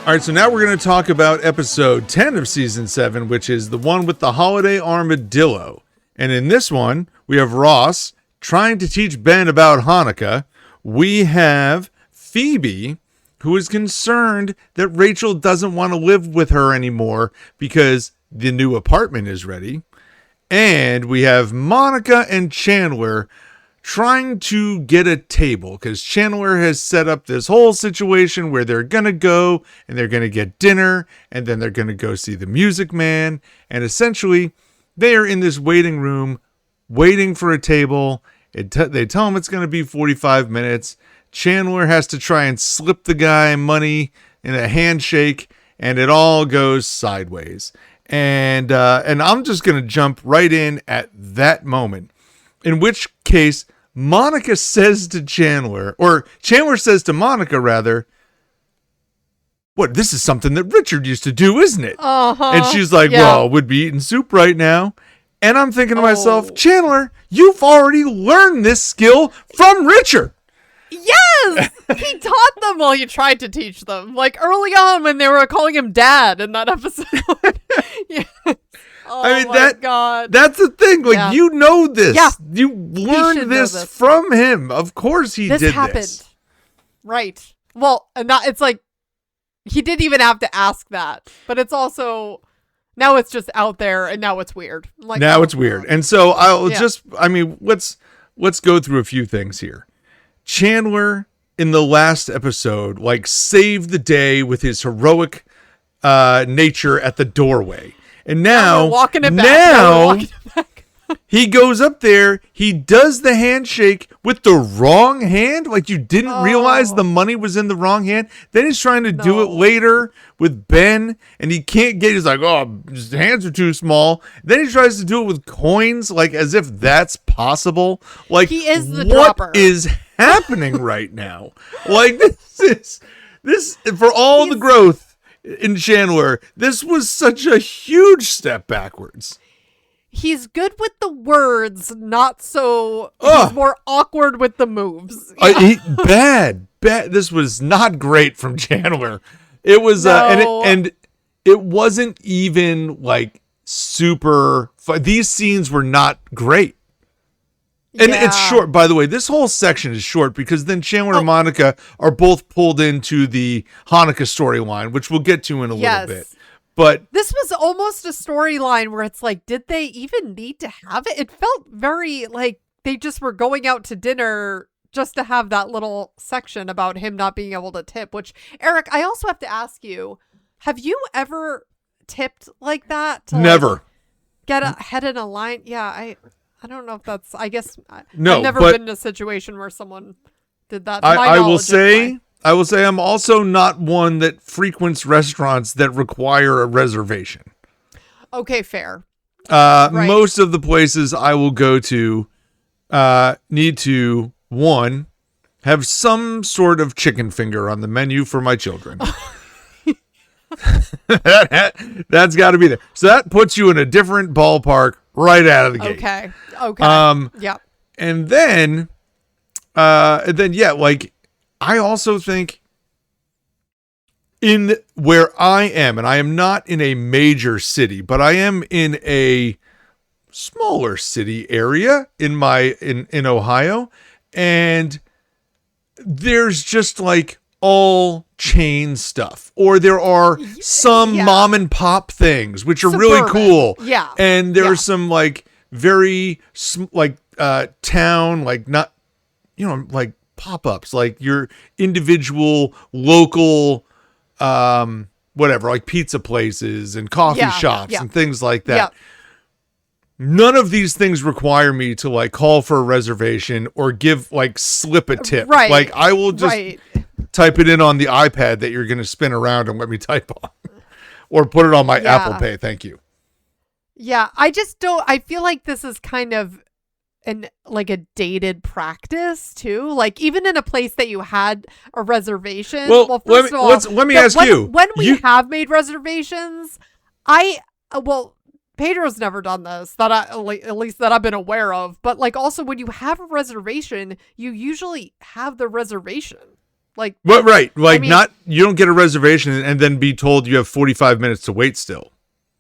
All right, so now we're going to talk about episode 10 of season 7, which is the one with the Holiday Armadillo. And in this one, we have Ross trying to teach Ben about Hanukkah. We have Phoebe, who is concerned that Rachel doesn't want to live with her anymore because the new apartment is ready. And we have Monica and Chandler trying to get a table because Chandler has set up this whole situation where they're going to go and they're going to get dinner and then they're going to go see the Music Man. And essentially, they are in this waiting room waiting for a table. They tell him it's going to be 45 minutes. Chandler has to try and slip the guy money in a handshake and it all goes sideways. And I'm just going to jump right in at that moment, in which case Monica says to Chandler, or Chandler says to Monica, rather, what, this is something that Richard used to do, isn't it? Uh-huh. And she's like, yeah. Well, would be eating soup right now. And I'm thinking to myself, Chandler, you've already learned this skill from Richard. Yes! He taught them while he tried to teach them. Like early on when they were calling him dad in that episode. Yeah. Oh, I mean, God. That's the thing. Like, you know this. Yeah. You learned this from him. Of course he did this. Right. Well, and that, it's like, he didn't even have to ask that. But it's also, now it's just out there, and now it's weird. Like, now it's weird. And so let's go through a few things here. Chandler, in the last episode, like, saved the day with his heroic nature at the doorway. And now, he goes up there, he does the handshake with the wrong hand. Like, you didn't realize the money was in the wrong hand. Then he's trying to do it later with Ben, and he can't get, he's like, oh, his hands are too small. Then he tries to do it with coins, like, as if that's possible. Like, he is the what dropper. Is happening right now? Like, this for all the growth in Chandler, this was such a huge step backwards. He's good with the words, not so. He's more awkward with the moves. Yeah. Bad. This was not great from Chandler. It was, and it wasn't even like super. These scenes were not great. And it's short, by the way. This whole section is short because then Chandler and Monica are both pulled into the Hanukkah storyline, which we'll get to in a little bit. But this was almost a storyline where it's like, did they even need to have it? It felt very like they just were going out to dinner just to have that little section about him not being able to tip, which, Eric, I also have to ask you, have you ever tipped like that? Never. Like, get ahead in a line? Yeah, I don't know if that's, I guess, no, I've never been in a situation where someone did that. I will say I'm also not one that frequents restaurants that require a reservation. Okay, fair. Right. Most of the places I will go to need to, one, have some sort of chicken finger on the menu for my children. That's got to be there. So that puts you in a different ballpark right out of the gate. Okay. Yeah. And then, like, I also think in where I am, and I am not in a major city, but I am in a smaller city area in Ohio, and there's just like all chain stuff, or there are some mom and pop things which are really cool. Yeah. And there are some like very town, like not, like pop-ups, like your individual local whatever, like pizza places and coffee shops and things like that. Yeah. None of these things require me to like call for a reservation or slip a tip. Right. Like I will just type it in on the iPad that you're going to spin around and let me type on, or put it on my Apple Pay. Thank you. Yeah. I feel like this is kind of a dated practice too. Like even in a place that you had a reservation. Well, first of all, let me ask you. When we have made reservations, Pedro's never done this at least that I've been aware of. But like also when you have a reservation, you usually have the reservation. Like what? Right? Like you don't get a reservation and then be told you have 45 minutes to wait still.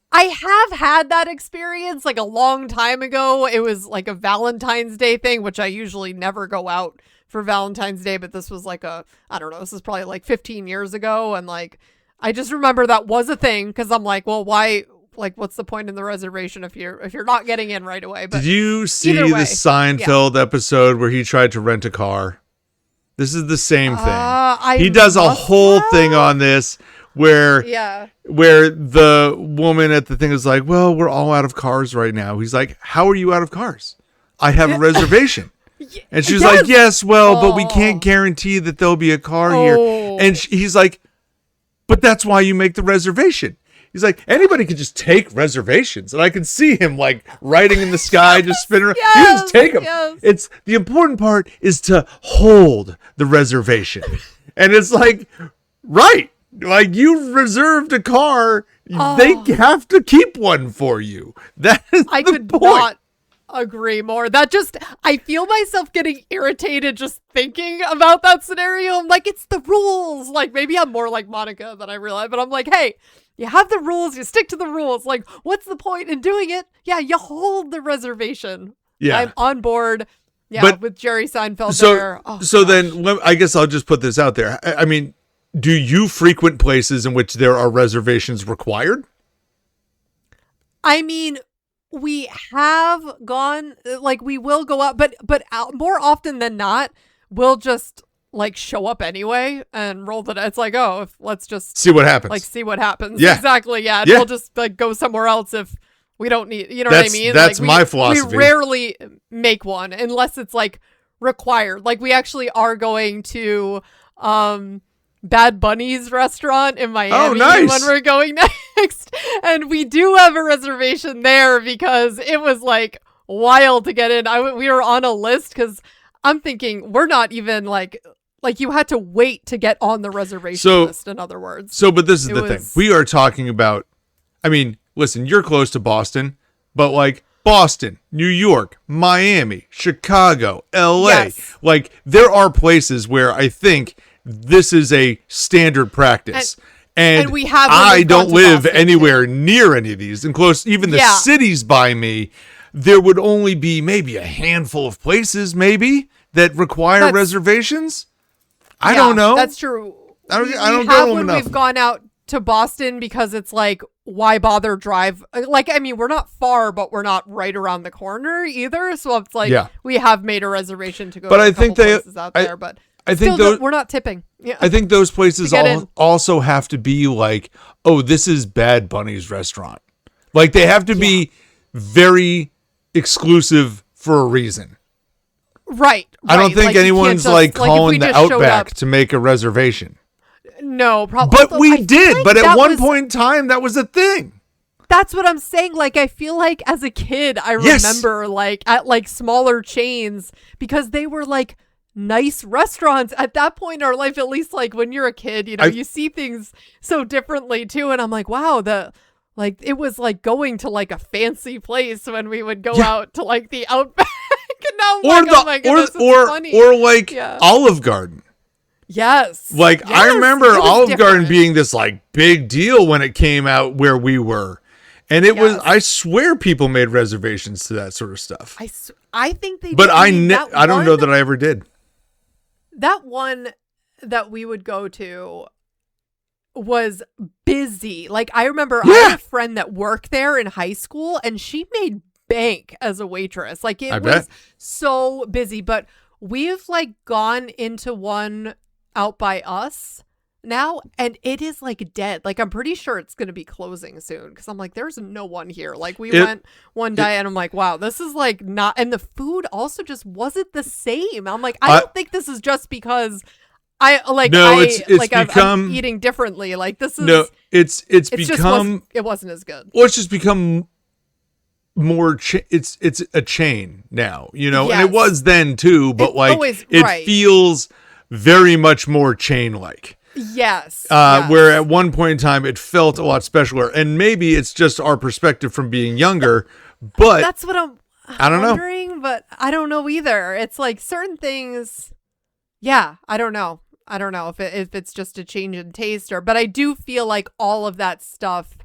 I have had that experience like a long time ago. It was like a Valentine's Day thing, which I usually never go out for Valentine's Day, but this was this is probably like 15 years ago. And like, I just remember that was a thing because I'm like, well, why? Like, what's the point in the reservation if you're not getting in right away? But did you see the Seinfeld episode where he tried to rent a car? This is the same thing. He does a whole thing on this where the woman at the thing is like, well, we're all out of cars right now. He's like, how are you out of cars? I have a reservation. And she's like, yes, well, but we can't guarantee that there'll be a car here. And he's like, but that's why you make the reservation. He's like, anybody could just take reservations. And I can see him like writing in the sky, just spinning around. You just take them. Yes. It's the important part is to hold the reservation. And it's like, right. Like you reserved a car. They have to keep one for you. That is I the could point. Not agree more. I feel myself getting irritated just thinking about that scenario. I'm like, it's the rules. Like maybe I'm more like Monica than I realize, but I'm like, hey, you have the rules, you stick to the rules. Like, what's the point in doing it? Yeah, you hold the reservation. Yeah. I'm on board. Yeah, but, with Jerry Seinfeld there. So then I guess I'll just put this out there. I mean, do you frequent places in which there are reservations required? I mean, we have gone, like we will go out, but more often than not, we'll just like show up anyway and roll the dice. It's like, let's just see what happens. Like see what happens. Yeah. Exactly. Yeah. And we'll just like go somewhere else if we don't need, what I mean? That's like, my philosophy. We rarely make one unless it's like required. Like we actually are going to Bad Bunny's restaurant in Miami when we're going next. And we do have a reservation there because it was like wild to get in. We were on a list because I'm thinking we're not even like you had to wait to get on the reservation list, in other words. But this is the thing. We are talking about, I mean, listen, you're close to Boston, but like Boston, New York, Miami, Chicago, LA. Yes. Like there are places where I think this is a standard practice. And we have I don't live Boston anywhere near any of these. And close, even the cities by me, there would only be maybe a handful of places maybe that require reservations. I don't know. That's true. I don't go when enough. We've gone out to Boston because it's like, why bother drive? Like, I mean, we're not far, but we're not right around the corner either. So it's like we have made a reservation to go to a couple places out there. But I think we're not tipping. Yeah. I think those places also have to be like, oh, this is Bad Bunny's restaurant. Like they have to be very exclusive for a reason. Right. I don't think anyone's like calling the Outback to make a reservation. No, probably. But we did. But at one point in time, that was a thing. That's what I'm saying. Like, I feel like as a kid, I remember like at like smaller chains because they were like nice restaurants at that point in our life. At least like when you're a kid, you see things so differently too. And I'm like, wow, like it was like going to like a fancy place when we would go out to like the Outback. And now I'm like, oh my goodness, it's funny. Or like Olive Garden. Yes. Like I remember Olive Garden being this like big deal when it came out where we were. And it was, I swear people made reservations to that sort of stuff. I think they did. But I don't know that I ever did. That one that we would go to, was busy. Like, I remember I had a friend that worked there in high school, and she made bank as a waitress. Like, it was so busy. But we've like gone into one out by us now, and it is like dead. Like, I'm pretty sure it's going to be closing soon, because I'm like, there's no one here. Like, we went one day and I'm like, wow, this is like not, and the food also just wasn't the same. I'm like, I don't think this is just because I'm eating differently. Like, this is it's become it wasn't as good. Well, it's just become more it's a chain now, you know. And it was then too, but it feels very much more chain like. Yes. Where at one point in time it felt a lot specialer, and maybe it's just our perspective from being younger, but that's what I don't know. But I don't know either. It's like certain things. Yeah, I don't know if it's just a change in taste, but I do feel like all of that stuff,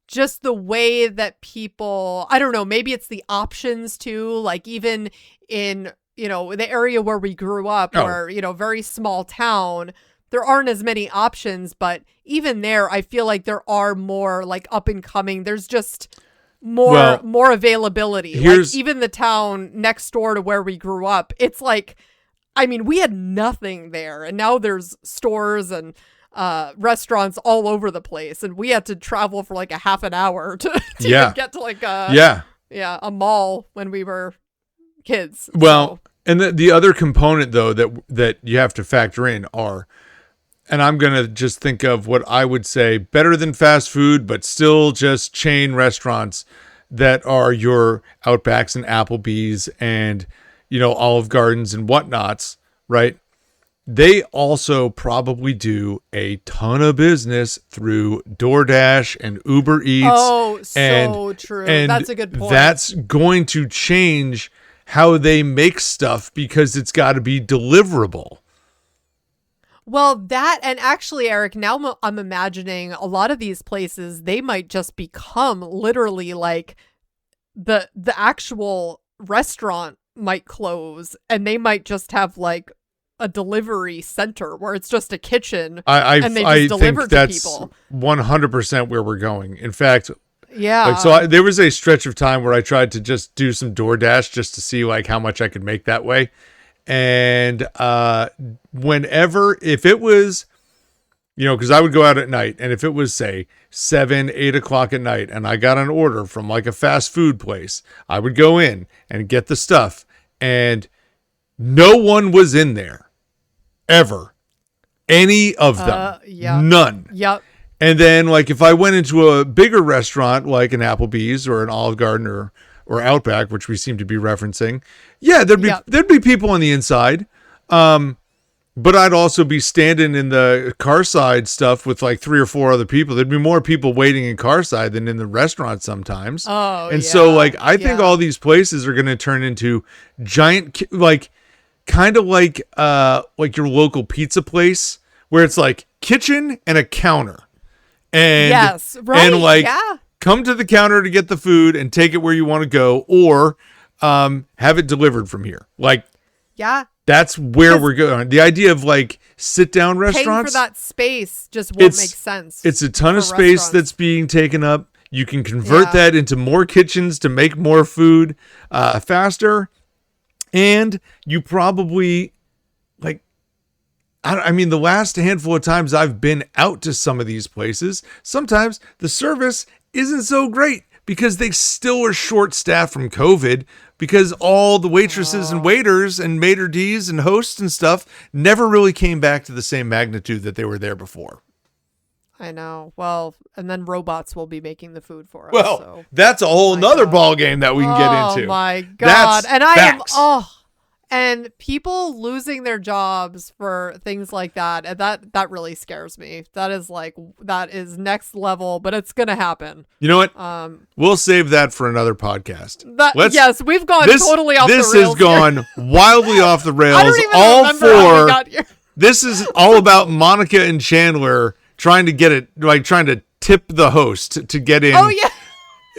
just the way that people, I don't know, maybe it's the options too. Like, even in, you know, the area where we grew up, or, you know, very small town, there aren't as many options, but even there, I feel like there are more like up and coming. There's just more availability. Like, even the town next door to where we grew up, it's like, I mean, we had nothing there, and now there's stores and restaurants all over the place, and we had to travel for like a half an hour to even get to like a mall when we were kids. Well, and the other component though that you have to factor in are, and I'm going to just think of what I would say better than fast food, but still just chain restaurants that are your Outbacks and Applebee's and, you know, Olive Gardens and whatnots, right? They also probably do a ton of business through DoorDash and Uber Eats. Oh, so true. And that's a good point. That's going to change how they make stuff, because it's got to be deliverable. Well, that, and actually, Eric, now I'm imagining a lot of these places, they might just become literally like the actual restaurant might close, and they might just have like a delivery center where it's just a kitchen and they just deliver to that's people. 100% where we're going. In fact, yeah. Like, there was a stretch of time where I tried to just do some DoorDash just to see like how much I could make that way. And if it was, you know, because I would go out at night, and if it was, say, 7-8 o'clock at night, and I got an order from like a fast food place, I would go in and get the stuff, and no one was in there ever. Any of them. None. Yep. And then, like, if I went into a bigger restaurant like an Applebee's or an Olive Garden or Outback, which we seem to be referencing, there'd be people on the inside. But I'd also be standing in the car side stuff with like 3 or 4 other people. There'd be more people waiting in car side than in the restaurant sometimes. Oh, and so like, I think all these places are going to turn into giant, like, kind of like your local pizza place where it's like kitchen and a counter. And, and like, come to the counter to get the food and take it where you want to go, or have it delivered from here. Like, that's where we're going. The idea of like sit down restaurants, paying for that space just won't make sense. It's a ton of space that's being taken up. You can convert that into more kitchens to make more food faster. And you probably, like, I mean, the last handful of times I've been out to some of these places, sometimes the service isn't so great because they still are short staffed from COVID, because all the waitresses and waiters and maitre d's and hosts and stuff never really came back to the same magnitude that they were there before. I know. Well, and then robots will be making the food for us. Well, so. That's a whole nother ball game that we can get into. Oh my God. And facts. And people losing their jobs for things like that. And that really scares me. That is next level, but it's going to happen. You know what? We'll save that for another podcast. Yes, we've gone totally off the rails. This has gone wildly off the rails. I don't even remember how we got here. This is all about Monica and Chandler trying to tip the host to get in. Oh yeah.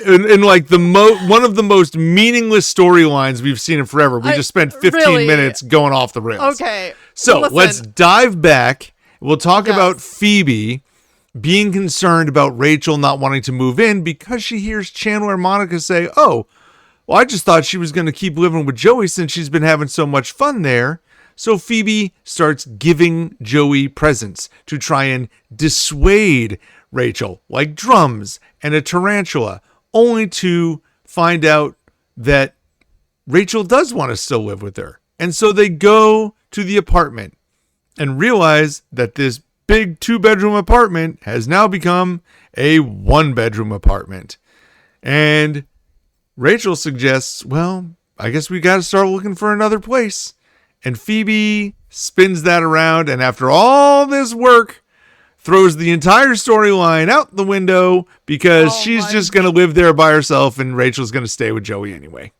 In like one of the most meaningless storylines we've seen in forever. We just spent 15 minutes going off the rails. Okay. So let's dive back We'll talk about Phoebe being concerned about Rachel not wanting to move in because she hears Chandler and Monica say, oh, well, I just thought she was going to keep living with Joey since she's been having so much fun there. So Phoebe starts giving Joey presents to try and dissuade Rachel, like drums and a tarantula, only to find out that Rachel does want to still live with her. And so they go to the apartment and realize that this big 2-bedroom apartment has now become a 1-bedroom apartment. And Rachel suggests, well, I guess we got to start looking for another place. And Phoebe spins that around, and after all this work, throws the entire storyline out the window because she's just going to live there by herself and Rachel's going to stay with Joey anyway.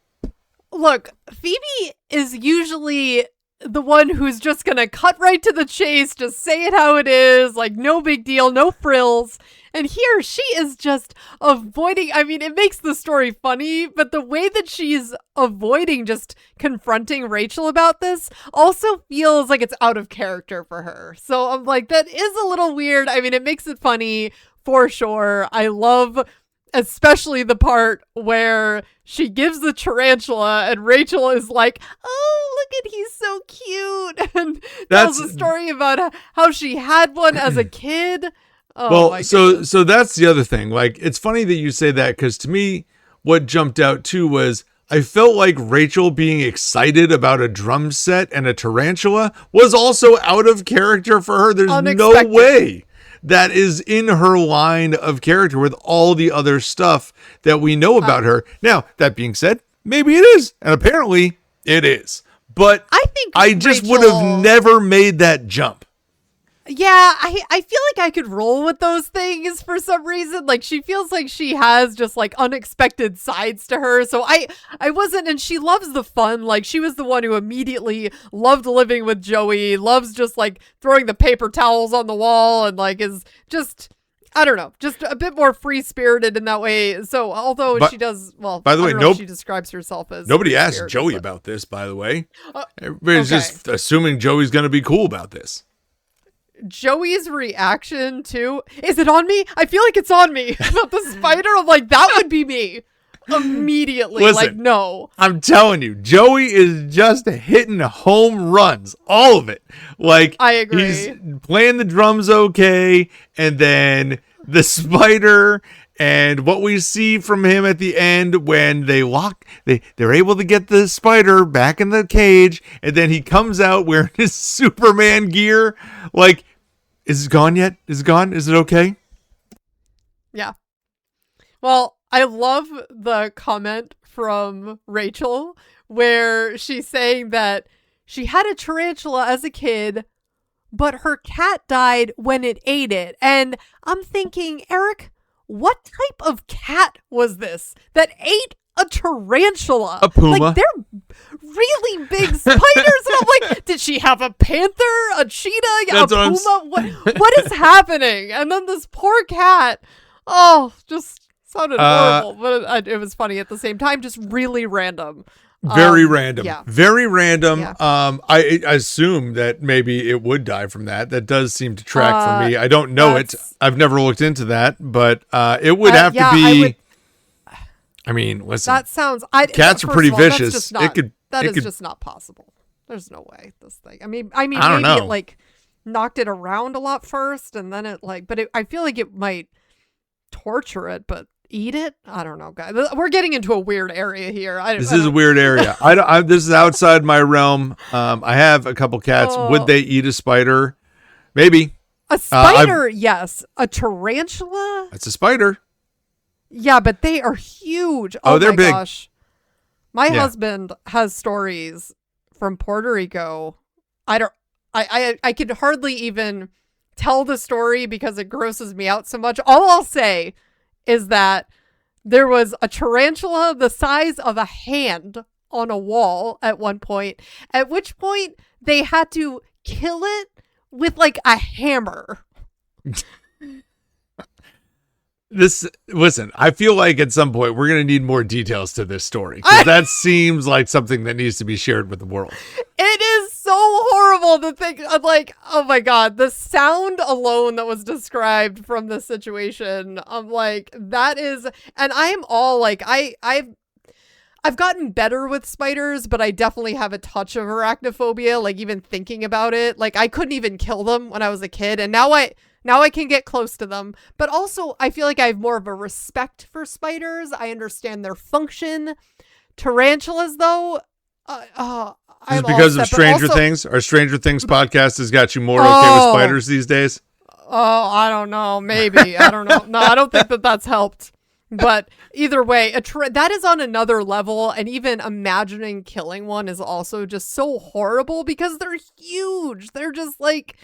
Look, Phoebe is usually the one who's just going to cut right to the chase, just say it how it is, like no big deal, no frills. And here she is just avoiding, I mean, it makes the story funny, but the way that she's avoiding just confronting Rachel about this also feels like it's out of character for her. So I'm like, that is a little weird. I mean, it makes it funny for sure. I love especially the part where she gives the tarantula and Rachel is like, oh, look at, he's so cute. And tells a story about how she had one as a kid. Oh, well, so that's the other thing. Like, it's funny that you say that because to me, what jumped out too was I felt like Rachel being excited about a drum set and a tarantula was also out of character for her. There's no way that is in her line of character with all the other stuff that we know about her. Now, that being said, maybe it is. And apparently it is. But I just would have never made that jump. Yeah, I feel like I could roll with those things for some reason. Like, she feels like she has just like unexpected sides to her. So I wasn't, and she loves the fun. Like, she was the one who immediately loved living with Joey, loves just like throwing the paper towels on the wall and like is just, I don't know, just a bit more free-spirited in that way. So although she does, well, by the way, she describes herself as nobody asked Joey about this, by the way. Everybody's just assuming Joey's going to be cool about this. Joey's reaction to, is it on me? I feel like it's on me. About the spider, I'm like, that would be me immediately. Listen, like, no. I'm telling you, Joey is just hitting home runs, all of it. Like, I agree. He's playing the drums okay, and then the spider, and what we see from him at the end when they're able to get the spider back in the cage, and then he comes out wearing his Superman gear. Like, is it gone yet? Is it gone? Is it okay? Yeah. Well, I love the comment from Rachel where she's saying that she had a tarantula as a kid, but her cat died when it ate it. And I'm thinking, Eric, what type of cat was this that ate a tarantula? A puma. Like, they're really big spiders. And I'm like, did she have a panther, a cheetah, a puma? What is happening? And then this poor cat, just sounded horrible. But it was funny at the same time, just really random. Very random. Yeah. Very random. Yeah. I assume that maybe it would die from that. That does seem to track for me. I don't know it. I've never looked into that, but it would have to be. I mean, listen. That sounds. Cats are pretty vicious. That is just not possible. There's no way this thing. I mean, maybe it like knocked it around a lot first, and then it like. But I feel like it might torture it, but eat it. I don't know, guys. We're getting into a weird area here. This is a weird area. This is outside my realm. I have a couple cats. Would they eat a spider? Maybe. A spider, yes. A tarantula? It's a spider. Yeah, but they are huge. Oh, they're big. Gosh. My husband has stories from Puerto Rico. I could hardly even tell the story because it grosses me out so much. All I'll say is that there was a tarantula the size of a hand on a wall at one point, at which point they had to kill it with like a hammer. Listen, I feel like at some point we're going to need more details to this story because that seems like something that needs to be shared with the world. It is so horrible to think of, like, oh my God, the sound alone that was described from this situation. I'm like, that is, and I am all like, I've gotten better with spiders, but I definitely have a touch of arachnophobia, like even thinking about it. Like I couldn't even kill them when I was a kid, and now I can get close to them. But also I feel like I have more of a respect for spiders. I understand their function. Tarantulas though, is it because of Stranger Things? Our Stranger Things podcast has got you more okay with spiders these days? Oh, I don't know. Maybe. I don't know. No, I don't think that that's helped. But either way, that is on another level. And even imagining killing one is also just so horrible because they're huge. They're just like,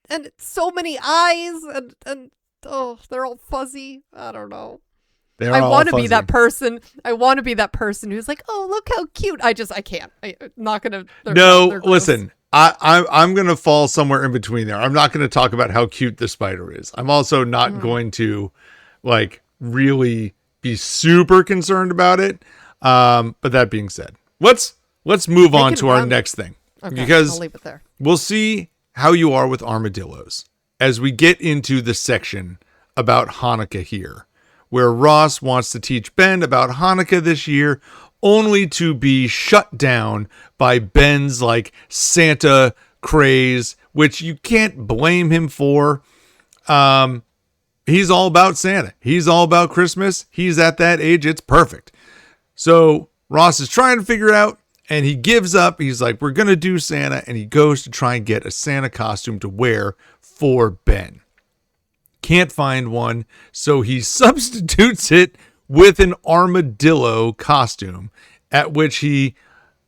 and so many eyes and they're all fuzzy. I don't know. I want to be that person. I want to be that person who's like, oh, look how cute. I can't. I'm not going to. No, listen, I'm going to fall somewhere in between there. I'm not going to talk about how cute the spider is. I'm also not going to like really be super concerned about it. But that being said, let's move on to our next thing. Okay, because I'll leave it there. We'll see how you are with armadillos as we get into the section about Hanukkah here, where Ross wants to teach Ben about Hanukkah this year, only to be shut down by Ben's like Santa craze, which you can't blame him for. He's all about Santa. He's all about Christmas. He's at that age. It's perfect. So Ross is trying to figure out, and he gives up. He's like, we're going to do Santa. And he goes to try and get a Santa costume to wear for Ben. Can't find one. So he substitutes it with an armadillo costume, at which he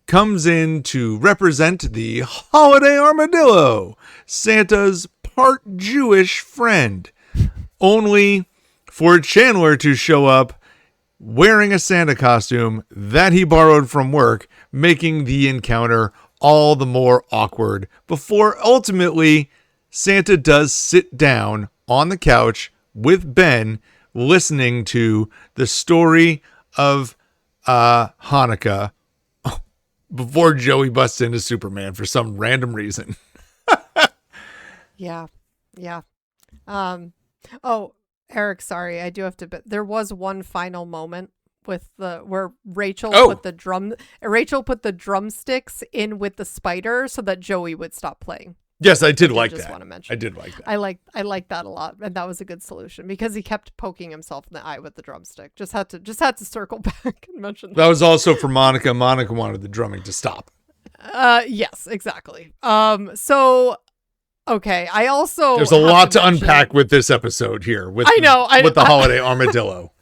comes in to represent the Holiday Armadillo, Santa's part Jewish friend. Only for Chandler to show up wearing a Santa costume that he borrowed from work, making the encounter all the more awkward before ultimately Santa does sit down on the couch with Ben listening to the story of Hanukkah before Joey busts into Superman for some random reason. Yeah. Oh, Eric, sorry, I do have to. But there was one final moment with where Rachel put the drumsticks in with the spider so that Joey would stop playing. Yes, I did like just that. Want to mention. I did like that. I like that a lot, and that was a good solution because he kept poking himself in the eye with the drumstick. Just had to circle back and mention that was also for Monica. Monica wanted the drumming to stop. Yes, exactly. So. Okay, I also there's a lot to unpack with this episode here with the Holiday Armadillo.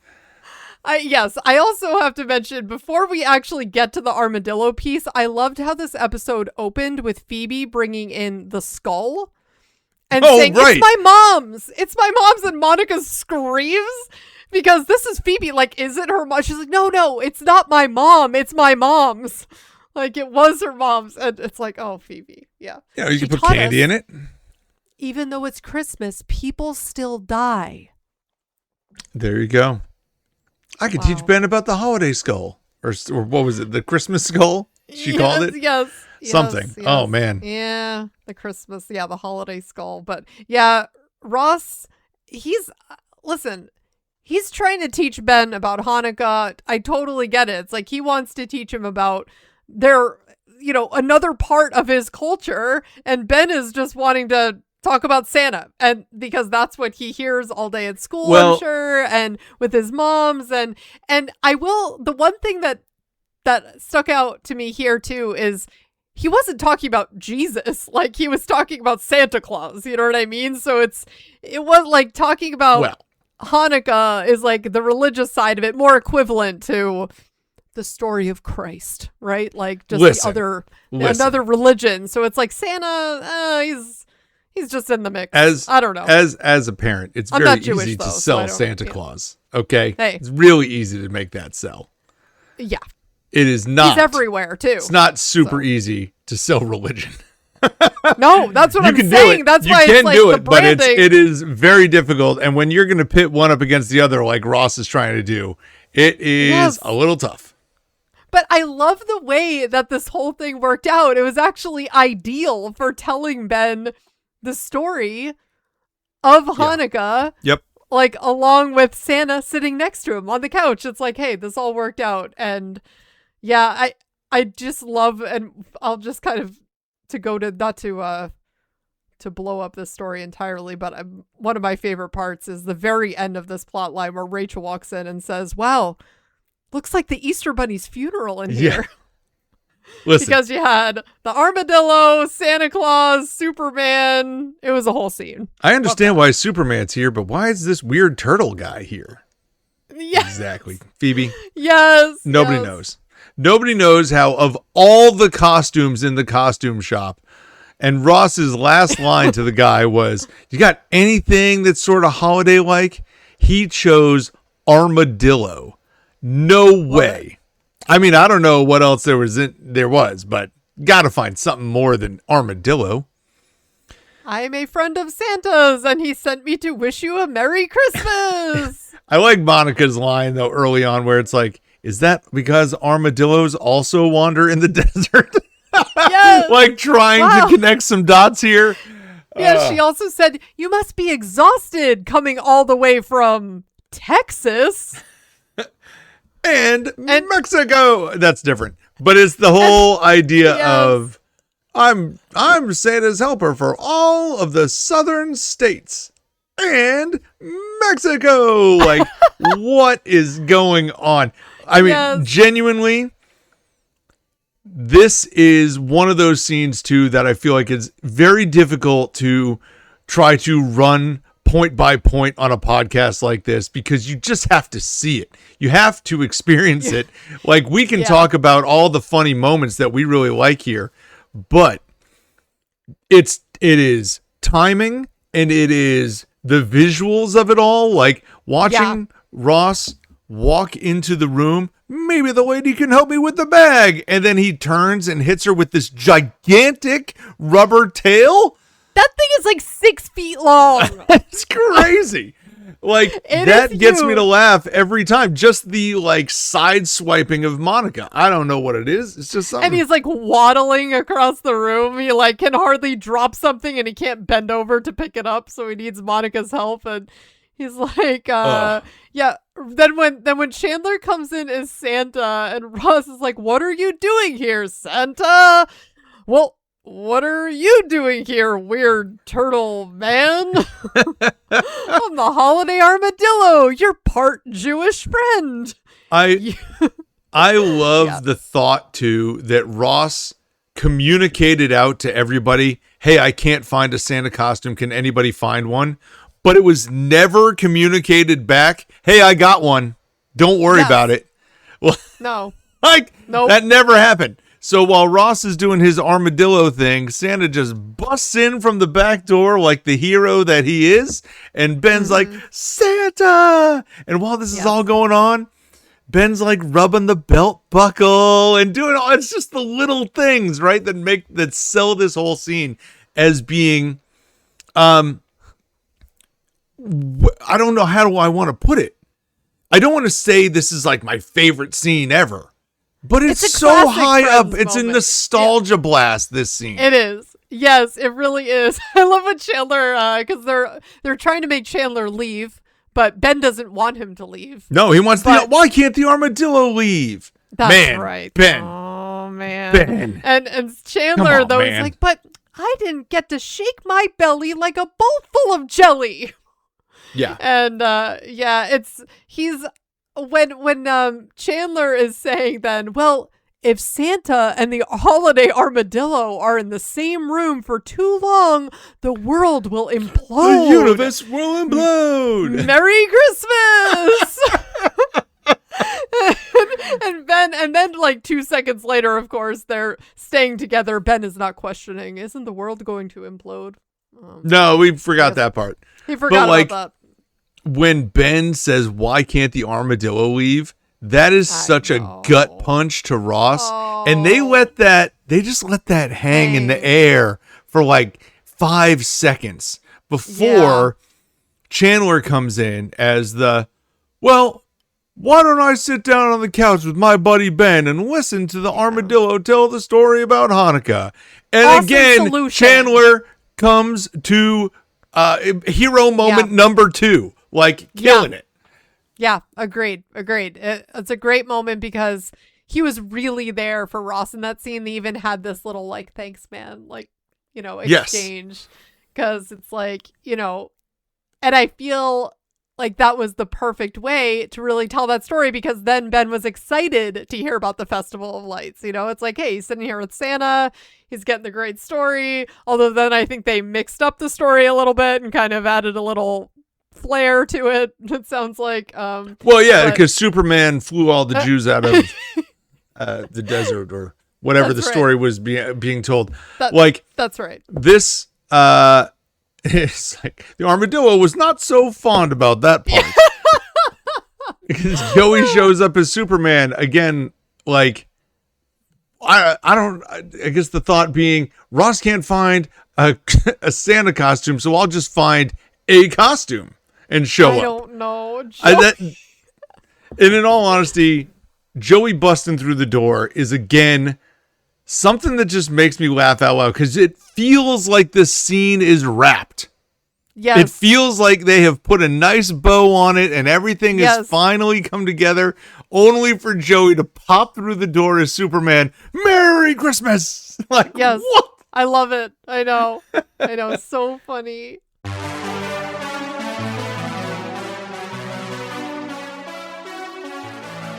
I also have to mention before we actually get to the armadillo piece, I loved how this episode opened with Phoebe bringing in the skull and saying, It's my mom's, and Monica screams because this is Phoebe. Like, is it her mom? She's like, no, it's not my mom. It's my mom's. Like, it was her mom's. And it's like, oh, Phoebe. Yeah. Yeah, you can put candy in it. Even though it's Christmas, people still die. There you go. I could teach Ben about the holiday skull. Or what was it? The Christmas skull? She called it? Yes. Something. Yes. Oh, man. Yeah. The Christmas. Yeah, the holiday skull. But yeah, Ross, he's trying to teach Ben about Hanukkah. I totally get it. It's like he wants to teach him about another part of his culture, and Ben is just wanting to talk about Santa, and because that's what he hears all day at school, I'm sure, and with his moms, and the one thing that stuck out to me here too is he wasn't talking about Jesus, like he was talking about Santa Claus, you know what I mean? So it was like talking about Hanukkah is like the religious side of it, more equivalent to the story of Christ, right? Like just another religion. So it's like Santa, he's just in the mix. I don't know. As a parent, it's very easy to sell Santa Claus. Okay, it's really easy to make that sell. Yeah, it is not. He's everywhere too. It's not super easy to sell religion. No, that's what I'm saying. That's why you it's can like do the it, but branding. it is very difficult. And when you're going to pit one up against the other, like Ross is trying to do, it is a little tough. But I love the way that this whole thing worked out. It was actually ideal for telling Ben the story of Hanukkah. Yep. Like, along with Santa sitting next to him on the couch. It's like, hey, this all worked out. And yeah, I just love, and I'll just kind of, not to blow up this story entirely, but one of my favorite parts is the very end of this plot line where Rachel walks in and says, wow, looks like the Easter Bunny's funeral in here. Listen. Because you had the armadillo, Santa Claus, Superman. It was a whole scene. I understand why Superman's here, but why is this weird turtle guy here? Yes. Exactly. Phoebe. Yes. Nobody knows. Nobody knows how, of all the costumes in the costume shop, and Ross's last line to the guy was, you got anything that's sort of holiday-like? He chose armadillo. No way. I mean, I don't know what else there was, but got to find something more than armadillo. I am a friend of Santa's, and he sent me to wish you a Merry Christmas. I like Monica's line, though, early on, where it's like, is that because armadillos also wander in the desert? Yes. Like trying to connect some dots here. Yeah, she also said, you must be exhausted coming all the way from Texas. And Mexico. That's different. But it's the whole idea of I'm Santa's helper for all of the southern states and Mexico. Like, what is going on? I mean, genuinely, this is one of those scenes too that I feel like it's very difficult to try to run point by point on a podcast like this, because you just have to see it. You have to experience it. Like, we can talk about all the funny moments that we really like here, but it is timing, and it is the visuals of it all. Like watching Ross walk into the room, maybe the lady can help me with the bag, and then he turns and hits her with this gigantic rubber tail. That thing is like 6 feet long. It's crazy. Like, that gets me to laugh every time. Just the like side swiping of Monica. I don't know what it is. It's just something. And he's like waddling across the room. He like can hardly drop something, and he can't bend over to pick it up, so he needs Monica's help. And he's like, yeah. Then when Chandler comes in as Santa, and Ross is like, "What are you doing here, Santa?" Well, what are you doing here, weird turtle man? I'm the Holiday Armadillo, your part Jewish friend. I love the thought, too, that Ross communicated out to everybody, hey, I can't find a Santa costume. Can anybody find one? But it was never communicated back, hey, I got one. Don't worry about it. Well, no. That never happened. So while Ross is doing his armadillo thing, Santa just busts in from the back door like the hero that he is. And Ben's like, Santa! And while this is all going on, Ben's like rubbing the belt buckle and doing all, it's just the little things, right? That sell this whole scene as being, I don't know, how do I want to put it? I don't want to say this is like my favorite scene ever. But it's so high up. It's a nostalgia blast, this scene. It is. Yes, it really is. I love when Chandler, because they're trying to make Chandler leave, but Ben doesn't want him to leave. No, he wants why can't the armadillo leave? That's right. Ben. Oh, man. Ben. And Chandler, though, is like, but I didn't get to shake my belly like a bowl full of jelly. Yeah. And, when Chandler is saying then, well, if Santa and the Holiday Armadillo are in the same room for too long, the world will implode. The universe will implode. Merry Christmas! and then like 2 seconds later, of course, they're staying together. Ben is not questioning, isn't the world going to implode? No, we forgot that part. He forgot about that. When Ben says, why can't the armadillo leave? That is such a gut punch to Ross. Oh. And they just let that hang in the air for like 5 seconds before Chandler comes in as why don't I sit down on the couch with my buddy Ben and listen to the armadillo tell the story about Hanukkah? And awesome again, solution. Chandler comes to hero moment number 2, like killing it. Yeah, agreed. It's a great moment because he was really there for Ross in that scene. They even had this little like, thanks, man, like, exchange. Because it's like, and I feel like that was the perfect way to really tell that story, because then Ben was excited to hear about the Festival of Lights. It's like, hey, he's sitting here with Santa. He's getting the great story. Although then I think they mixed up the story a little bit and kind of added a little flair to it. It sounds like. Because Superman flew all the Jews out of the desert or whatever the story was being told. That's right. This it's like the armadillo was not so fond about that part. Because Joey shows up as Superman again, like I guess the thought being Ross can't find a Santa costume, so I'll just find a costume and show up. I don't know. And in all honesty, Joey busting through the door is again something that just makes me laugh out loud, because it feels like this scene is wrapped. Yes. It feels like they have put a nice bow on it and everything has finally come together, only for Joey to pop through the door as Superman. Merry Christmas! Like, yes. What? I love it. I know. It's so funny.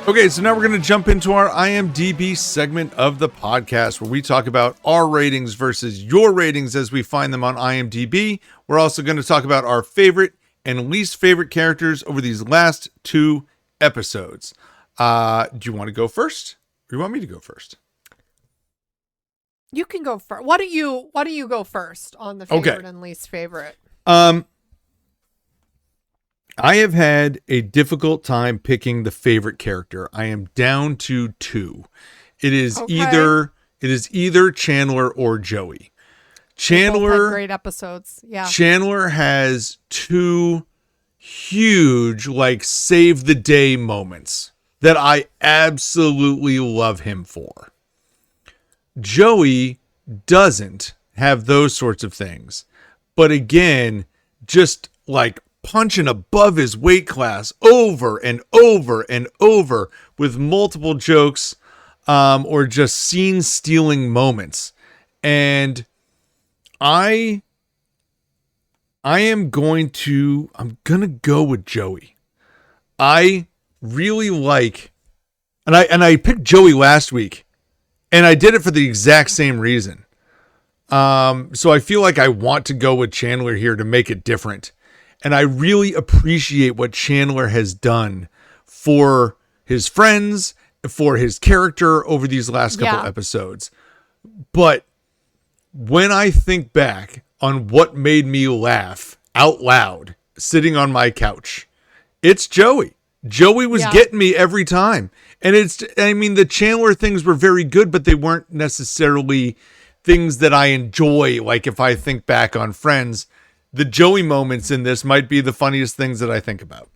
Okay, so now we're going to jump into our IMDb segment of the podcast, where we talk about our ratings versus your ratings as we find them on IMDb. We're also going to talk about our favorite and least favorite characters over these last 2 episodes. Do you want to go first, or you want me to go first? You can go first. Why don't you go first on the favorite and least favorite? I have had a difficult time picking the favorite character. I am down to 2. It is either Chandler or Joey. Chandler, both had great episodes. Yeah. Chandler has 2 huge, like, save the day moments that I absolutely love him for. Joey doesn't have those sorts of things, but again, just like punching above his weight class over and over and over with multiple jokes or just scene stealing moments. And I'm going to go with Joey. I really like, and I picked Joey last week, and I did it for the exact same reason. So I feel like I want to go with Chandler here to make it different. And I really appreciate what Chandler has done for his friends, for his character over these last couple episodes. But when I think back on what made me laugh out loud sitting on my couch, it's Joey. Joey was getting me every time. And the Chandler things were very good, but they weren't necessarily things that I enjoy. Like if I think back on Friends, the Joey moments in this might be the funniest things that I think about.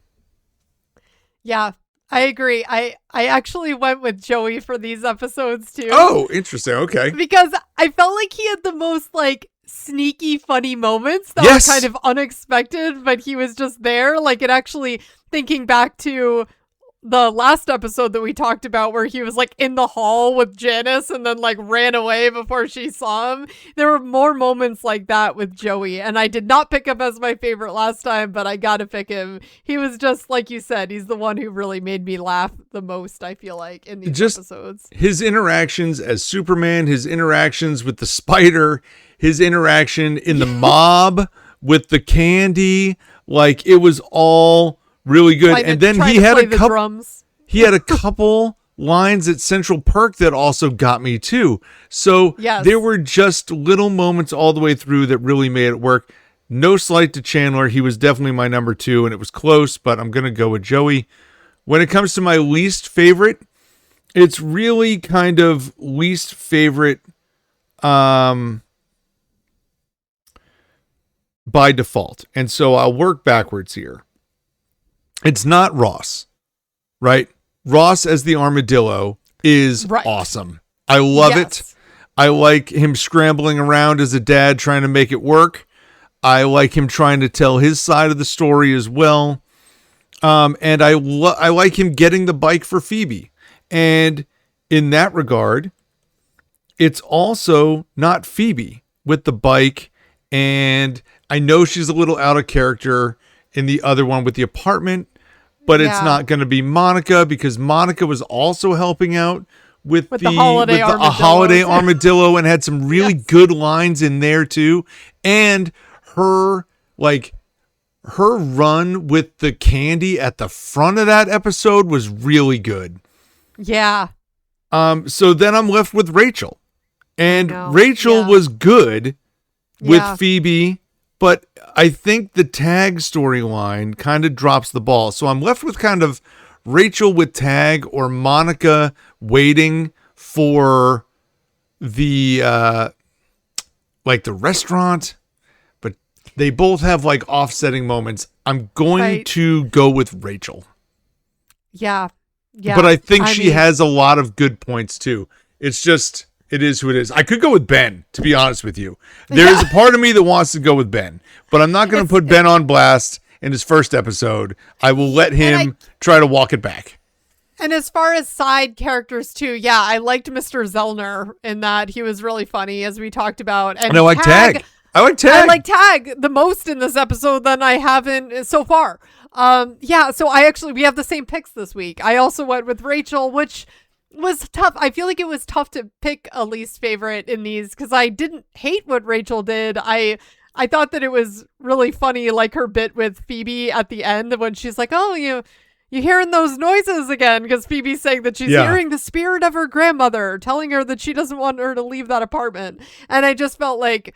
Yeah, I agree. I actually went with Joey for these episodes too. Oh, interesting. Okay. Because I felt like he had the most like sneaky funny moments that were kind of unexpected, but he was just there. Like it actually, thinking back to the last episode that we talked about where he was like in the hall with Janice and then like ran away before she saw him. There were more moments like that with Joey, and I did not pick him as my favorite last time, but I gotta pick him. He was just, like you said, he's the one who really made me laugh the most, I feel like, in these episodes. His interactions as Superman, his interactions with the spider, his interaction in the mob with the candy, like it was all really good. And then he had a couple lines at Central Perk that also got me too. So there were just little moments all the way through that really made it work. No slight to Chandler. He was definitely my number 2 and it was close, but I'm going to go with Joey. When it comes to my least favorite, it's really kind of least favorite by default. And so I'll work backwards here. It's not Ross. right? Ross as the armadillo is awesome. I love it. I like him scrambling around as a dad trying to make it work. I like him trying to tell his side of the story as well. And I like him getting the bike for Phoebe. And in that regard, it's also not Phoebe with the bike. And I know she's a little out of character in the other one with the apartment, but it's not going to be Monica because Monica was also helping out with the holiday armadillo and had some really good lines in there too. And her run with the candy at the front of that episode was really good. Yeah. So then I'm left with Rachel. And Rachel was good with Phoebe, but I think the Tag storyline kind of drops the ball. So I'm left with kind of Rachel with Tag or Monica waiting for the the restaurant, but they both have like offsetting moments. I'm going to go with Rachel. Yeah. Yeah. But I think she has a lot of good points too. It's just, it is who it is. I could go with Ben, to be honest with you. There is a part of me that wants to go with Ben, but I'm not going to put Ben on blast in his first episode. I will let him try to walk it back. And as far as side characters too, I liked Mr. Zellner in that. He was really funny, as we talked about. And I like Tag. I like Tag the most in this episode than I haven't so far. So we have the same picks this week. I also went with Rachel, which was tough. I feel like it was tough to pick a least favorite in these because I didn't hate what Rachel did. I thought that it was really funny, like her bit with Phoebe at the end when she's like, "Oh, you're hearing those noises again," because Phoebe's saying that she's hearing the spirit of her grandmother telling her that she doesn't want her to leave that apartment. And I just felt like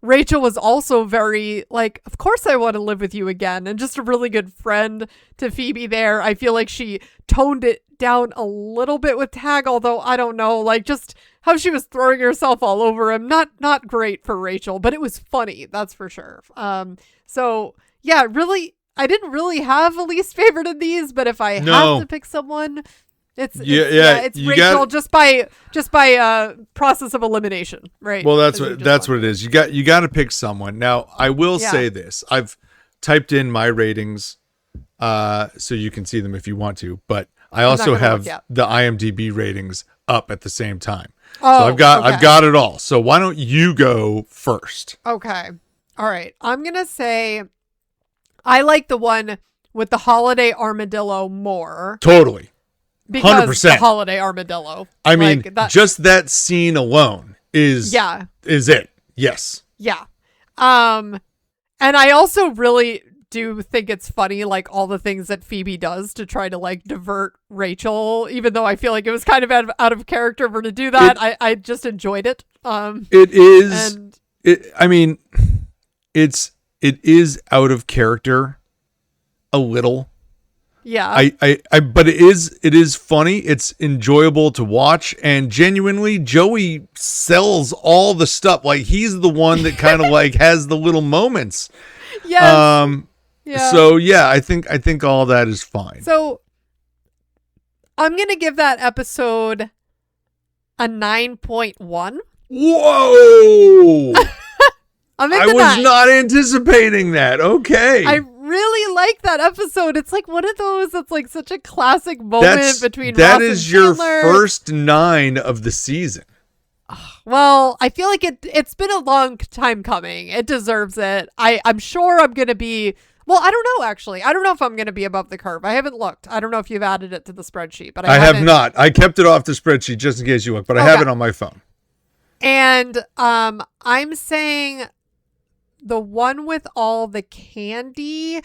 Rachel was also very like, of course I want to live with you again, and just a really good friend to Phoebe there. I feel like she toned it down a little bit with Tag, although I don't know, like just how she was throwing herself all over him. Not great for Rachel, but it was funny, that's for sure. Really, I didn't really have a least favorite in these, but if I have to pick someone, it's Rachel just by process of elimination, right? Well, that's what it is. You got to pick someone. Now, I will say this. I've typed in my ratings so you can see them if you want to, but I also have the IMDb ratings up at the same time. Oh, so I've got it all. So why don't you go first? Okay. All right. I'm going to say I like the one with the Holiday Armadillo more. Totally. 100%. Because the Holiday Armadillo. I mean, just that scene alone is it. Yes. Yeah. And I also really do think it's funny, like all the things that Phoebe does to try to like divert Rachel, even though I feel like it was kind of out of character for her to do that. I just enjoyed it. It is. It is out of character a little. Yeah. But it is funny. It's enjoyable to watch, and genuinely Joey sells all the stuff. Like he's the one that kind of like has the little moments. Yes. So I think all that is fine. So I'm going to give that episode a 9.1. Whoa. I was not anticipating that. Okay. I really like that episode. It's like one of those that's like such a classic moment between Ross and Chandler. That is your first 9 of the season. Well, I feel like it's been a long time coming. It deserves it. I'm sure I'm going to be... Well, I don't know, actually. I don't know if I'm going to be above the curve. I haven't looked. I don't know if you've added it to the spreadsheet, but I have not. I kept it off the spreadsheet just in case you look, but I have it on my phone. And I'm saying the one with all the candy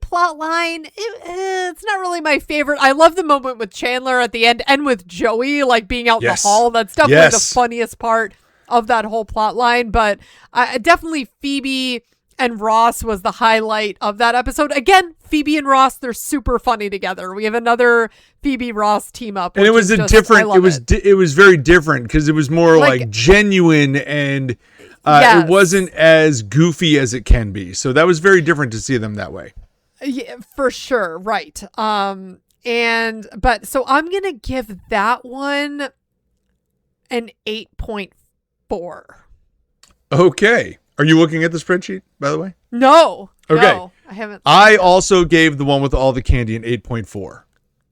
plot line, it's not really my favorite. I love the moment with Chandler at the end and with Joey, like being out in the hall. That's definitely the funniest part of that whole plot line. But definitely Phoebe and Ross was the highlight of that episode. Again, Phoebe and Ross, they're super funny together. We have another Phoebe Ross team up. And it was it was very different because it was more like genuine and it wasn't as goofy as it can be. So that was very different to see them that way. Yeah, for sure. Right. So I'm going to give that one an 8.4. Okay. Are you looking at the spreadsheet, by the way? No. Okay. No, I haven't. I also gave the one with all the candy an 8.4.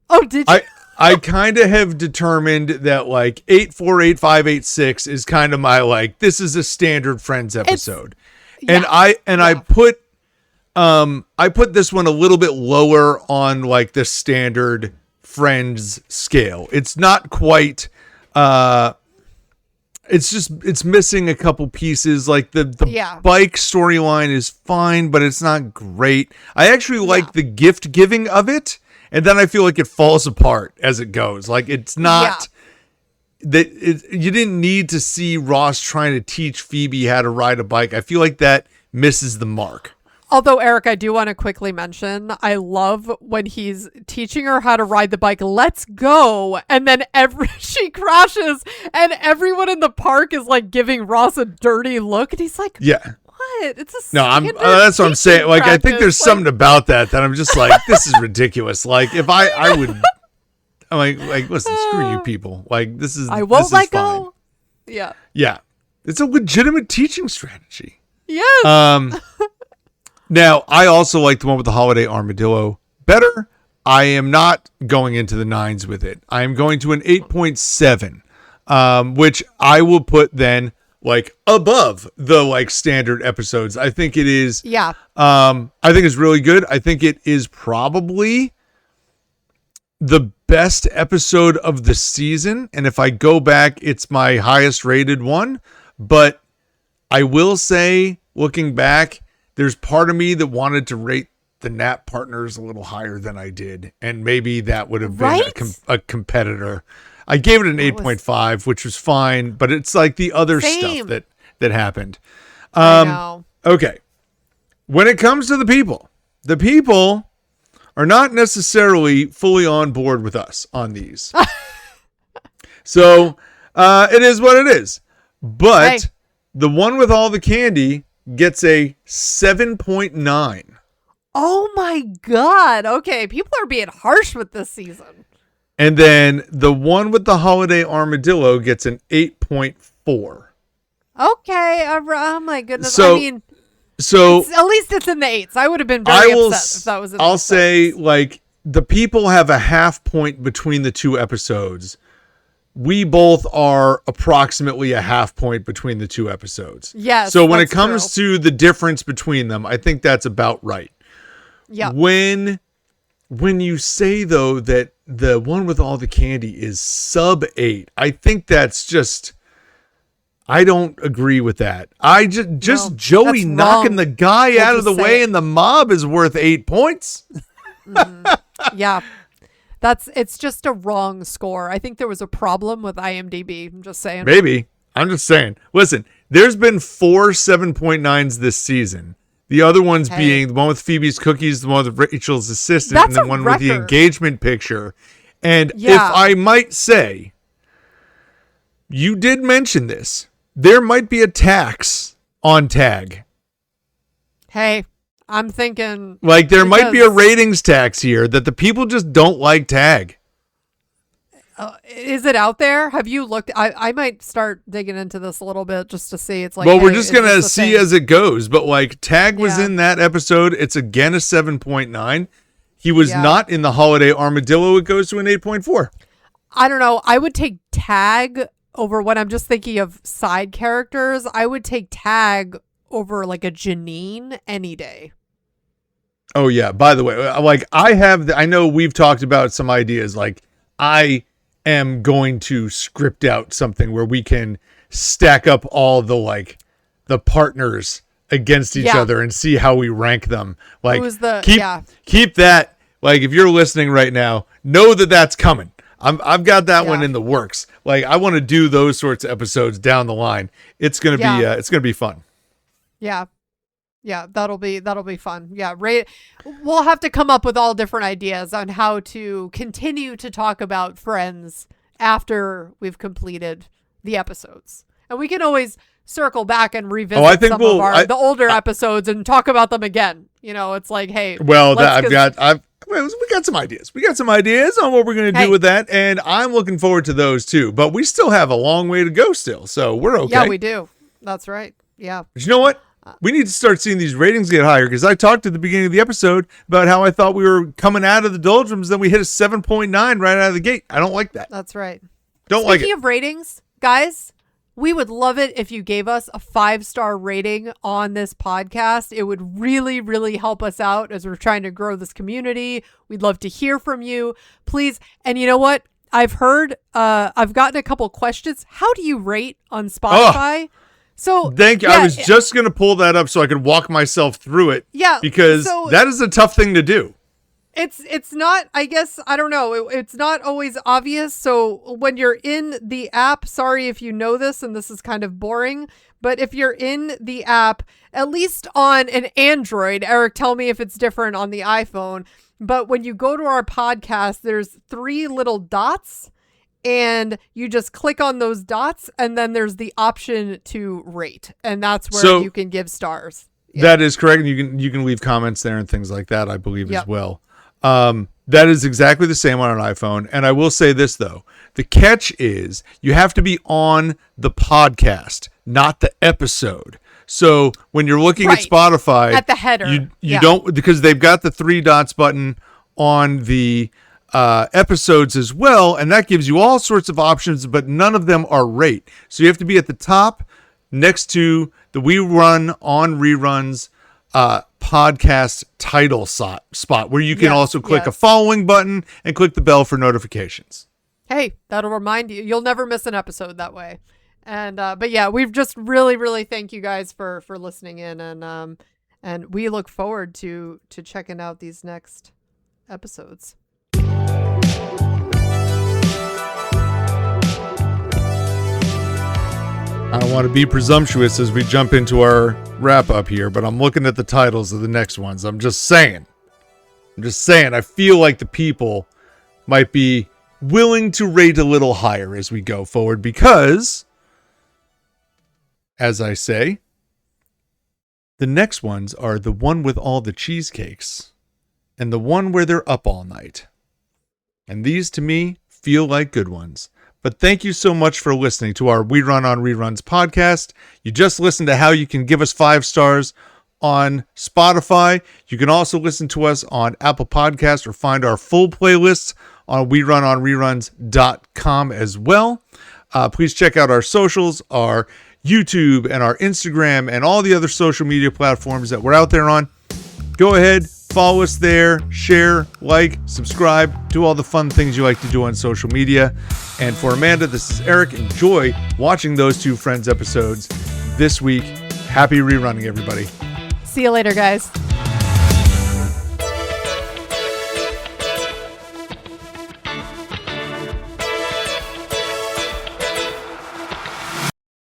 Oh, did you? I kind of have determined that like 8, 4, 8, 5, 8, 6 is kind of my like, this is a standard Friends episode. I put this one a little bit lower on like the standard Friends scale. It's not quite, it's missing a couple pieces. Like the bike storyline is fine, but it's not great. I actually like the gift giving of it. And then I feel like it falls apart as it goes. Like it's not that you didn't need to see Ross trying to teach Phoebe how to ride a bike. I feel like that misses the mark. Although, Eric, I do want to quickly mention, I love when he's teaching her how to ride the bike. Let's go. And then she crashes and everyone in the park is like giving Ross a dirty look. And he's like, yeah. What? It's a that's what I'm saying. Like, I think there's something about that I'm just like, this is ridiculous. Like, if I would, I'm like, listen, screw you people. Like, this is, I won't let go. Yeah. Yeah. It's a legitimate teaching strategy. Yes. Now, I also like the one with the Holiday Armadillo better. I am not going into the 9s with it. I am going to an 8.7, which I will put then like above the like standard episodes. I think it is. Yeah. I think it's really good. I think it is probably the best episode of the season. And if I go back, it's my highest rated one. But I will say, looking back, there's part of me that wanted to rate the Nap Partners a little higher than I did. And maybe that would have been a competitor. I gave it an 8.5, which was fine, but it's like the other stuff that happened. I know. Okay. When it comes to the people are not necessarily fully on board with us on these. So it is what it is. But the one with all the candy gets a 7.9. Oh my God. Okay. People are being harsh with this season. And then the one with the Holiday Armadillo gets an 8.4. Okay. Oh my goodness. So, at least it's in the 8s. I would have been very upset if that was in the 6s. I'll say like the people have a half point between the two episodes. We both are approximately a half point between the two episodes. Yes. So when it comes to the difference between them, I think that's about right. Yeah. When you say though that the one with all the candy is sub 8, I think that's just, I don't agree with that. Joey knocking the guy out of the way and the mob is worth 8 points. Mm-hmm. Yeah. It's just a wrong score. I think there was a problem with IMDb. I'm just saying. Maybe. I'm just saying. Listen, there's been 4 7.9s this season. The other ones being the one with Phoebe's cookies, the one with Rachel's assistant, and the one with the engagement picture. And if I might say, you did mention this. There might be a tax on tag. Hey, I'm thinking. Like there might be a ratings tax here that the people just don't like tag. Is it out there? Have you looked? I might start digging into this a little bit just to see. It's like, well, we're just going to see as it goes. But like tag was in that episode. It's again a 7.9. He was not in the Holiday Armadillo. It goes to an 8.4. I don't know. I would take tag over when I'm just thinking of side characters. I would take tag over like a Janine any day. Oh, yeah. By the way, like I know we've talked about some ideas. Like I am going to script out something where we can stack up all the partners against each other and see how we rank them. Like keep that. Like if you're listening right now, know that that's coming. I've got that one in the works. Like I want to do those sorts of episodes down the line. It's gonna be fun. Yeah. Yeah, that'll be fun. Yeah, we'll have to come up with all different ideas on how to continue to talk about Friends after we've completed the episodes. And we can always circle back and revisit the older episodes and talk about them again. You know, it's like, hey, well, Well, we got some ideas. We got some ideas on what we're going to do with that, and I'm looking forward to those too. But we still have a long way to go still, so we're okay. Yeah, we do. That's right. Yeah. But you know what? We need to start seeing these ratings get higher, because I talked at the beginning of the episode about how I thought we were coming out of the doldrums, then we hit a 7.9 right out of the gate. I don't like that. That's right. Don't like it. Speaking of ratings, guys, we would love it if you gave us a 5-star rating on this podcast. It would really, really help us out as we're trying to grow this community. We'd love to hear from you. Please. And you know what? I've gotten a couple questions. How do you rate on Spotify? So thank you. I was just going to pull that up so I could walk myself through it. Yeah. Because that is a tough thing to do. It's not, I guess, I don't know. It's not always obvious. So when you're in the app, sorry if you know this and this is kind of boring, but if you're in the app, at least on an Android, Eric, tell me if it's different on the iPhone. But when you go to our podcast, there's 3 little dots. And you just click on those dots, and then there's the option to rate, and that's where you can give stars. Yeah. That is correct. And you can leave comments there and things like that, I believe, as well. That is exactly the same on an iPhone. And I will say this, though. The catch is you have to be on the podcast, not the episode. So when you're looking at Spotify, at the header, you don't, because they've got the 3 dots button on the episodes as well, and that gives you all sorts of options, but none of them are rate. So you have to be at the top next to the We Run on Reruns podcast title spot, where you can also click a following button and click the bell for notifications. Hey, that'll remind you. You'll never miss an episode that way. And but yeah, we've just really, really thank you guys for listening in, and we look forward to checking out these next episodes. I don't want to be presumptuous as we jump into our wrap up here, but I'm looking at the titles of the next ones. I'm just saying, I feel like the people might be willing to rate a little higher as we go forward, because, as I say, the next ones are the one with all the cheesecakes and the one where they're up all night. And these, to me, feel like good ones. But thank you so much for listening to our We Run on Reruns podcast. You just listened to how you can give us 5 stars on Spotify. You can also listen to us on Apple Podcasts or find our full playlists on WeRunOnReruns.com as well. Please check out our socials, our YouTube and our Instagram and all the other social media platforms that we're out there on. Go ahead. Follow us there, share, like, subscribe, do all the fun things you like to do on social media. And for Amanda, this is Eric. Enjoy watching those 2 Friends episodes this week. Happy rerunning, everybody. See you later, guys.